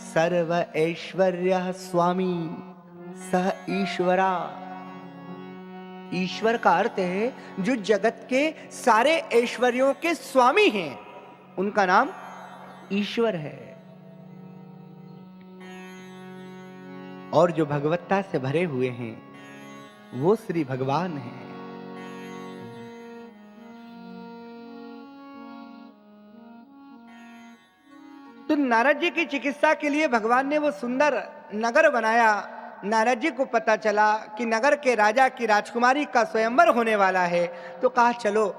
सर्व ऐश्वर्य स्वामी सह ईश्वरा। ईश्वर का अर्थ है जो जगत के सारे ऐश्वर्यों के स्वामी हैं, उनका नाम ईश्वर है। और जो भगवत्ता से भरे हुए हैं वो श्री भगवान हैं। तो नारद जी की चिकित्सा के लिए भगवान ने वो सुंदर नगर बनाया। नारद जी को पता चला कि नगर के राजा की राजकुमारी का स्वयंवर होने वाला है, तो कहा चलो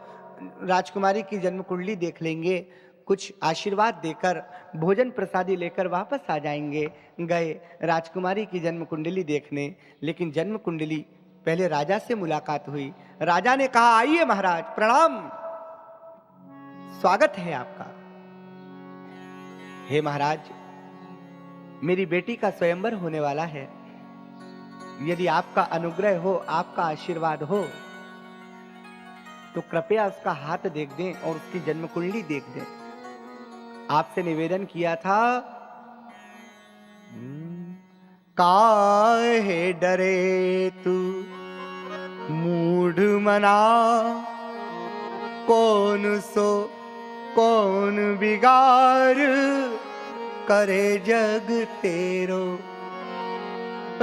राजकुमारी की जन्म कुंडली देख लेंगे, कुछ आशीर्वाद देकर भोजन प्रसादी लेकर वापस आ जाएंगे। गए राजकुमारी की जन्म कुंडली देखने, लेकिन जन्म कुंडली पहले राजा से मुलाकात हुई। राजा ने कहा आइए महाराज, प्रणाम, स्वागत है आपका। हे महाराज, मेरी बेटी का स्वयंवर होने वाला है, यदि आपका अनुग्रह हो, आपका आशीर्वाद हो तो कृपया उसका हाथ देख दें और उसकी जन्म कुंडली देख दें। आपसे निवेदन किया था, काहे डरे तू मूढ़ मना, कौन सो कौन बिगाड़ करे जग तेरो।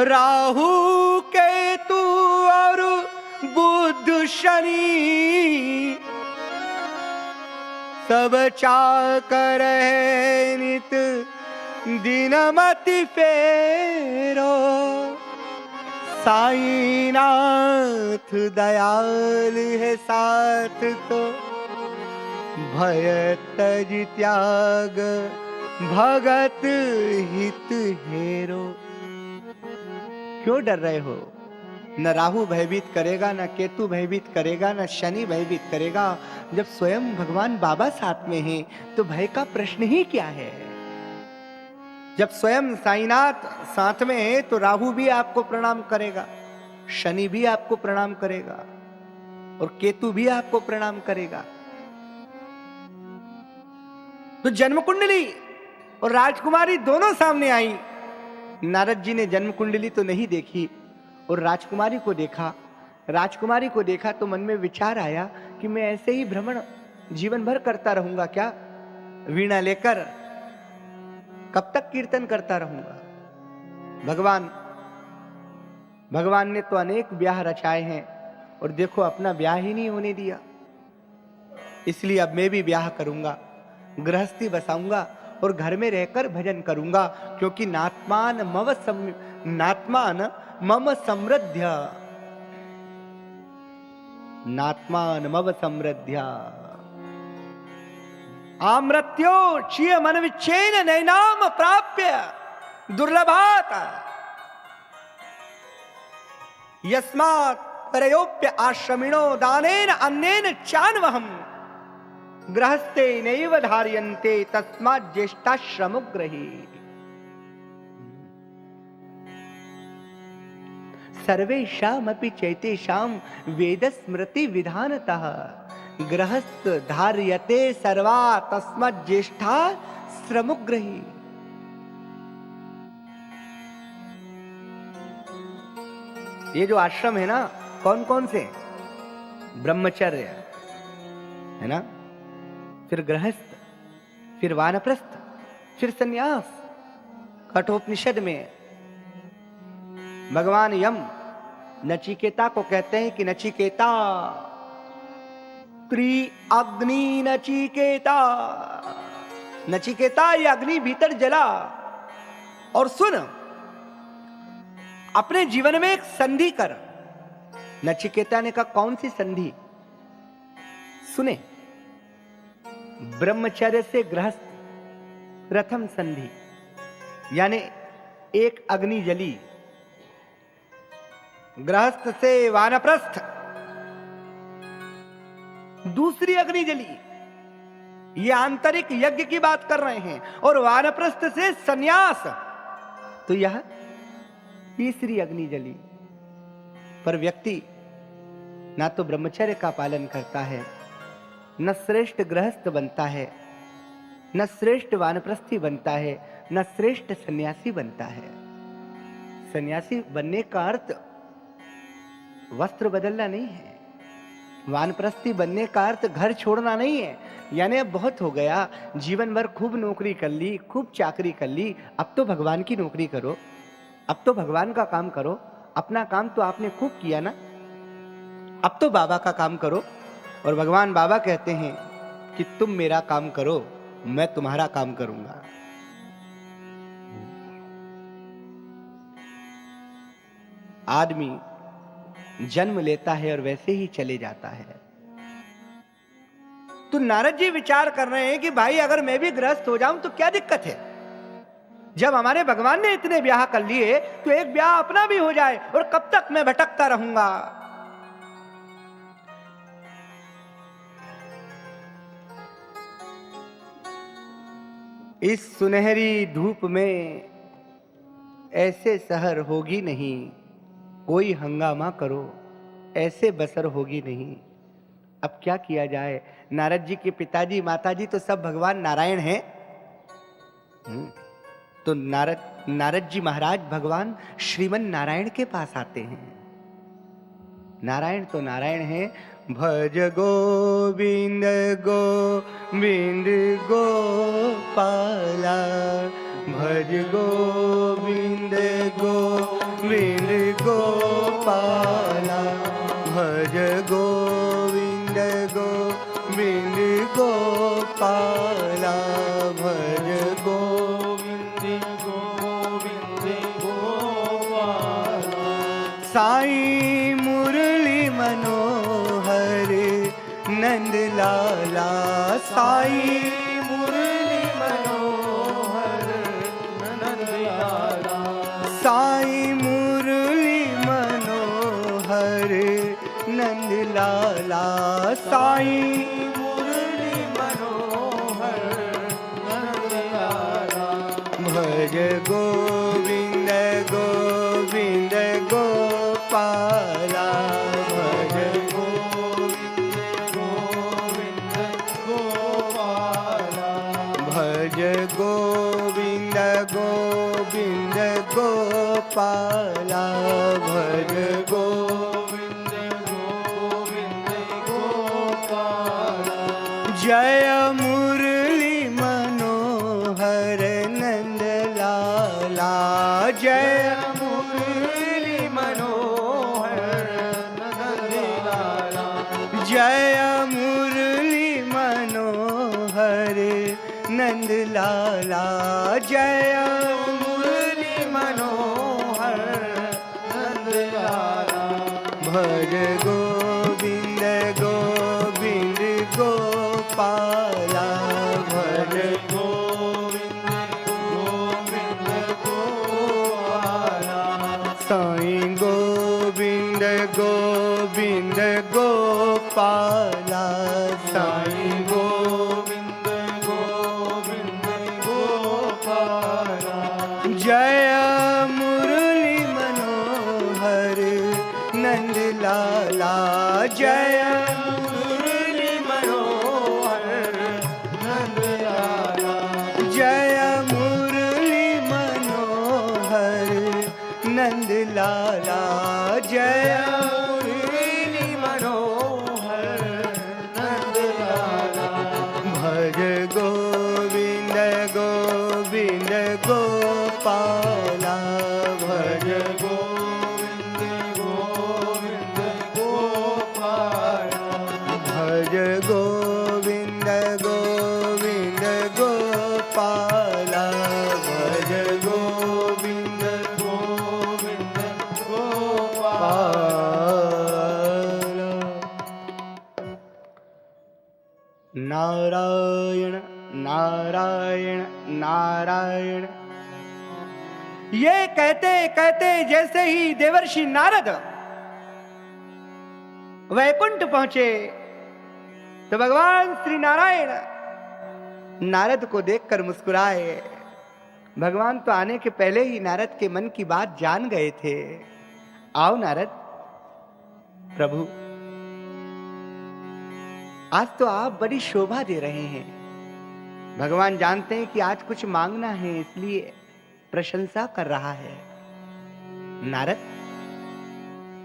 राहु केतु और बुध शनि सब चाकर है नित दिनमति फेरो। साईं नाथ दयाल है साथ तो भय तज त्याग भगत हित हेरो। क्यों डर रहे हो? न राहु भयभीत करेगा, न केतु भयभीत करेगा, न शनि भयभीत करेगा। जब स्वयं भगवान बाबा साथ में हैं तो भय का प्रश्न ही क्या है। जब स्वयं साईनाथ साथ में है तो राहु भी आपको प्रणाम करेगा, शनि भी आपको प्रणाम करेगा और केतु भी आपको प्रणाम करेगा। तो जन्म कुंडली और राजकुमारी दोनों सामने आई। नारद जी ने जन्म कुंडली तो नहीं देखी और राजकुमारी को देखा। राजकुमारी को देखा तो मन में विचार आया कि मैं ऐसे ही भ्रमण जीवन भर करता रहूंगा क्या? वीणा लेकर कब तक कीर्तन करता रहूंगा? भगवान ने तो अनेक ब्याह रचाए हैं और देखो अपना ब्याह ही नहीं होने दिया। इसलिए अब मैं भी ब्याह करूंगा, गृहस्थी बसाऊंगा और घर में रहकर भजन करूंगा, क्योंकि नात्मान मम समृद्ध्य, नात्मान मम समृद्ध्य आमृत्यो चिय मन विच्छेन नैनाम प्राप्य दुर्लभात यस्मात् परयोप्य आश्रमिणो दानेन अन्नेन चान्वहम् गृहस्थे नैव धार्यन्ते तस्मात् ज्येष्ठाश्रमग्रही। सर्वेषामपि चैतेषां वेदस्मृति विधानतः गृहस्थ धार्यते सर्वा तस्मात् ज्येष्ठाश्रमग्रही। ये जो आश्रम है ना, कौन कौन से? ब्रह्मचर्य है ना, फिर गृहस्थ, फिर वानप्रस्थ, फिर सन्यास। कठोपनिषद में भगवान यम नचिकेता को कहते हैं कि नचिकेता त्रि अग्नि नचिकेता, नचिकेता ये अग्नि भीतर जला और सुन, अपने जीवन में एक संधि कर। नचिकेता ने कहा कौन सी संधि? सुने, ब्रह्मचर्य से गृहस्थ प्रथम संधि, यानी एक अग्नि जली। गृहस्थ से वानप्रस्थ दूसरी अग्नि जली। ये आंतरिक यज्ञ की बात कर रहे हैं। और वानप्रस्थ से सन्यास, तो यह तीसरी अग्नि जली। पर व्यक्ति ना तो ब्रह्मचर्य का पालन करता है, न श्रेष्ठ गृहस्थ बनता है, न श्रेष्ठ वानप्रस्थी बनता है, न श्रेष्ठ सन्यासी बनता है। सन्यासी बनने का अर्थ वस्त्र बदलना नहीं है, वानप्रस्थी बनने का अर्थ घर छोड़ना नहीं है। यानी अब बहुत हो गया, जीवन भर खूब नौकरी कर ली, खूब चाकरी कर ली, अब तो भगवान की नौकरी करो, अब तो भगवान का काम करो। अपना काम तो आपने खूब किया ना, अब तो बाबा का काम करो। और भगवान बाबा कहते हैं कि तुम मेरा काम करो, मैं तुम्हारा काम करूंगा। आदमी जन्म लेता है और वैसे ही चले जाता है। तो नारद जी विचार कर रहे हैं कि भाई अगर मैं भी गृहस्थ हो जाऊं तो क्या दिक्कत है? जब हमारे भगवान ने इतने ब्याह कर लिए तो एक ब्याह अपना भी हो जाए, और कब तक मैं भटकता रहूंगा। इस सुनहरी धूप में ऐसे सहर होगी नहीं, कोई हंगामा करो ऐसे बसर होगी नहीं। अब क्या किया जाए? नारद जी के पिताजी माताजी तो सब भगवान नारायण हैं। तो नारद जी महाराज भगवान श्रीमन नारायण के पास आते हैं। नारायण तो नारायण हैं। भज गोविंद गोविंद गोपाला, भज गोविंद गोविंद गोपाला, भज गोविंद गोविंद गोपाला, भज गोविंद गोविंद गोपाला। साईं मुरली मनोहर नंद लाला, साईं मुरली मनोहर नंद लाला, साईं मुरली मनोहर नंद लाला, साईं मुरली मनोहर नंद लाला। भज गोविंद गोविंद गोपाला, भज गोविंद गोविंद गोपाला, भज गोविंद गोविंद गोपाला, भज गोविंद गोविंद गोपाला। जय मुरली मनोहर नंद लाला, जय मुरली मनोहर नंद लाला। भज गोविंद गोविंद गोपाला, भज गोविंद गोविंद गोपाला। साईं गोविंद गोविंद गोपाला, साईं गोविंद गोविंद गोपाला। जय मुरली मनोहर नंद लाला, जय मुरली मनोहर नंद लाला, जय मुरली मनोहर नंद लाला, जय मुरली मनोहर नंद लाला। भज गोविंद गोविंद गोपाला, भज गोविंद गोविंद गोपाला। भज गोविंद गोविंद गोपाला, भज गोविंद गोविंद गोपाला। नारायण नारायण नारायण। ये कहते कहते जैसे ही देवर्षि नारद वैकुंठ पहुंचे तो भगवान श्री नारायण नारद को देखकर मुस्कुराए। भगवान तो आने के पहले ही नारद के मन की बात जान गए थे। आओ नारद। प्रभु, आज तो आप बड़ी शोभा दे रहे हैं। भगवान जानते हैं कि आज कुछ मांगना है, इसलिए प्रशंसा कर रहा है। नारद,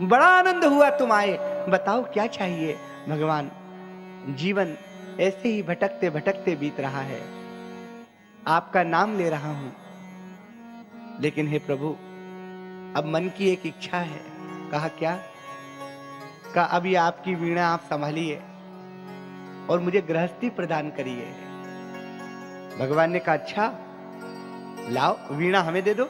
बड़ा आनंद हुआ तुम आए, बताओ क्या चाहिए। भगवान, जीवन ऐसे ही भटकते भटकते बीत रहा है, आपका नाम ले रहा हूं, लेकिन हे प्रभु, अब मन की एक इच्छा है। कहा क्या? कहा अभी आपकी वीणा आप संभालिए और मुझे गृहस्थी प्रदान करिए। भगवान ने कहा अच्छा, लाओ वीणा हमें दे दो।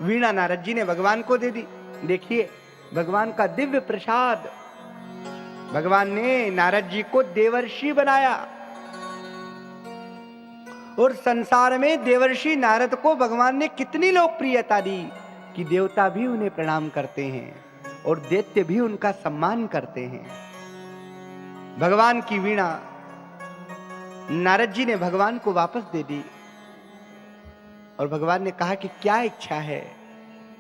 वीणा नारद जी ने भगवान को दे दी। देखिए भगवान का दिव्य प्रसाद। भगवान ने नारद जी को देवर्षि बनाया और संसार में देवर्षि नारद को भगवान ने कितनी लोकप्रियता दी कि देवता भी उन्हें प्रणाम करते हैं और दैत्य भी उनका सम्मान करते हैं। भगवान की वीणा नारद जी ने भगवान को वापस दे दी और भगवान ने कहा कि क्या इच्छा है?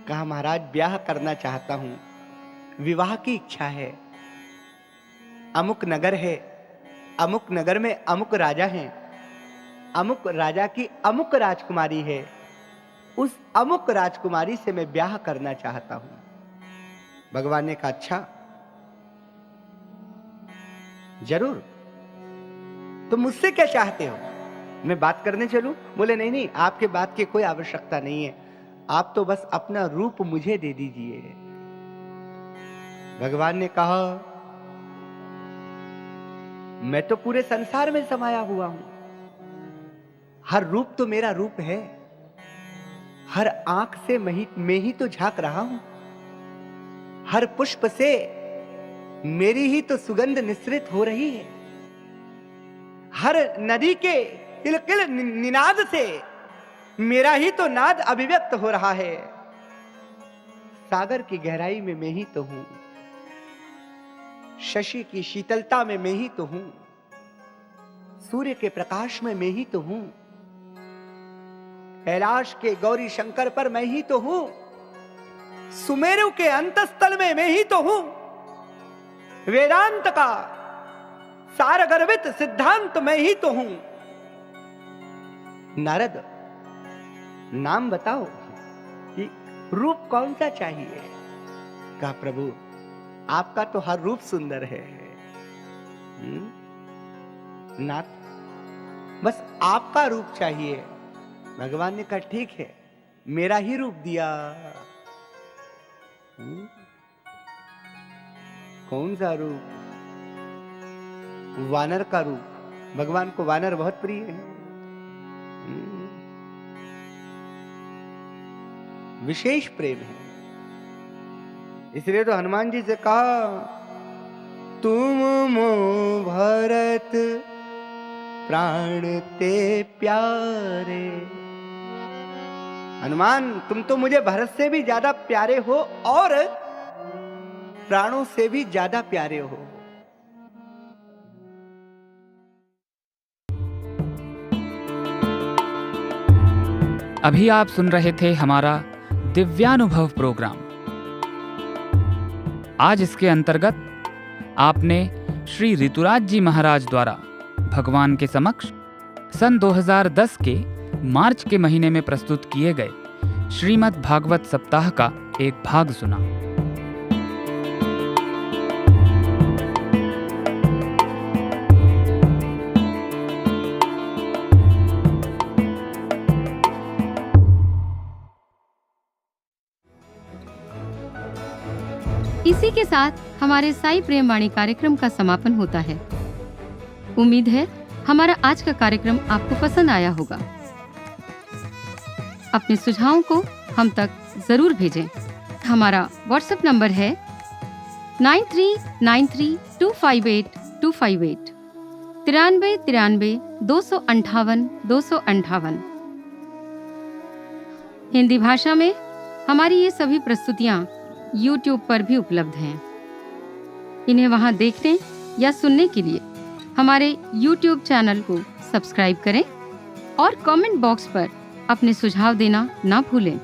कहा महाराज, ब्याह करना चाहता हूं, विवाह की इच्छा है। अमुक नगर है, अमुक नगर में अमुक राजा हैं, अमुक राजा की अमुक राजकुमारी है, उस अमुक राजकुमारी से मैं ब्याह करना चाहता हूं। भगवान ने कहा अच्छा, जरूर। तुम मुझसे क्या चाहते हो? मैं बात करने चलूं? बोले नहीं नहीं, आपके बात की कोई आवश्यकता नहीं है, आप तो बस अपना रूप मुझे दे दीजिए। भगवान ने कहा मैं तो पूरे संसार में समाया हुआ हूं, हर रूप तो मेरा रूप है, हर आंख से मैं ही तो झांक रहा हूं, हर पुष्प से मेरी ही तो सुगंध निसृत हो रही है, हर नदी के किलकिल निनाद से मेरा ही तो नाद अभिव्यक्त हो रहा है, सागर की गहराई में मैं ही तो हूं, शशि की शीतलता में मैं ही तो हूं, सूर्य के प्रकाश में मैं ही तो हूं, कैलाश के गौरी शंकर पर मैं ही तो हूं, सुमेरु के अंतस्थल में मैं ही तो हूं, वेदांत का सारगर्भित सिद्धांत मैं ही तो हूं। नारद, नाम बताओ कि रूप कौन सा चाहिए? कहा प्रभु, आपका तो हर रूप सुंदर है। नाथ, बस आपका रूप चाहिए। भगवान ने कहा ठीक है, मेरा ही रूप दिया। कौन सा रूप? वानर का रूप। भगवान को वानर बहुत प्रिय है। विशेष प्रेम है। इसलिए तो हनुमान जी से कहा, तुम मो भरत प्राण ते प्यारे। हनुमान, तुम तो मुझे भरत से भी ज्यादा प्यारे हो और प्राणों से भी ज्यादा प्यारे हो। अभी आप सुन रहे थे हमारा दिव्यानुभव प्रोग्राम। आज इसके अंतर्गत आपने श्री ऋतुराज जी महाराज द्वारा भगवान के समक्ष सन 2010 के मार्च के महीने में प्रस्तुत किए गए श्रीमद् भागवत सप्ताह का एक भाग सुना। इसी के साथ हमारे साई प्रेम वाणी कार्यक्रम का समापन होता है। उम्मीद है हमारा आज का कार्यक्रम आपको पसंद आया होगा। अपने सुझावों को हम तक जरूर भेजें। हमारा व्हाट्सएप नंबर है 9393258258 9393 258 258। हिंदी भाषा में हमारी ये सभी प्रस्तुतियाँ YouTube पर भी उपलब्ध हैं। इन्हें वहां देखने या सुनने के लिए हमारे YouTube चैनल को सब्सक्राइब करें और कमेंट बॉक्स पर अपने सुझाव देना ना भूलें।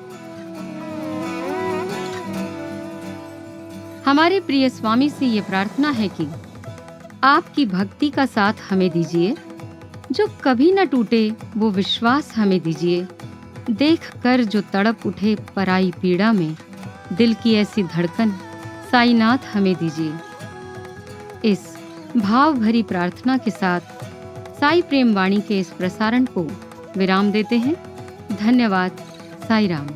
हमारे प्रिय स्वामी से ये प्रार्थना है कि आपकी भक्ति का साथ हमें दीजिए, जो कभी न टूटे वो विश्वास हमें दीजिए। देख कर जो तड़प उठे पराई पीड़ा में, दिल की ऐसी धड़कन साईनाथ हमें दीजिए। इस भाव भरी प्रार्थना के साथ साई प्रेम वाणी के इस प्रसारण को विराम देते हैं। धन्यवाद। साई राम।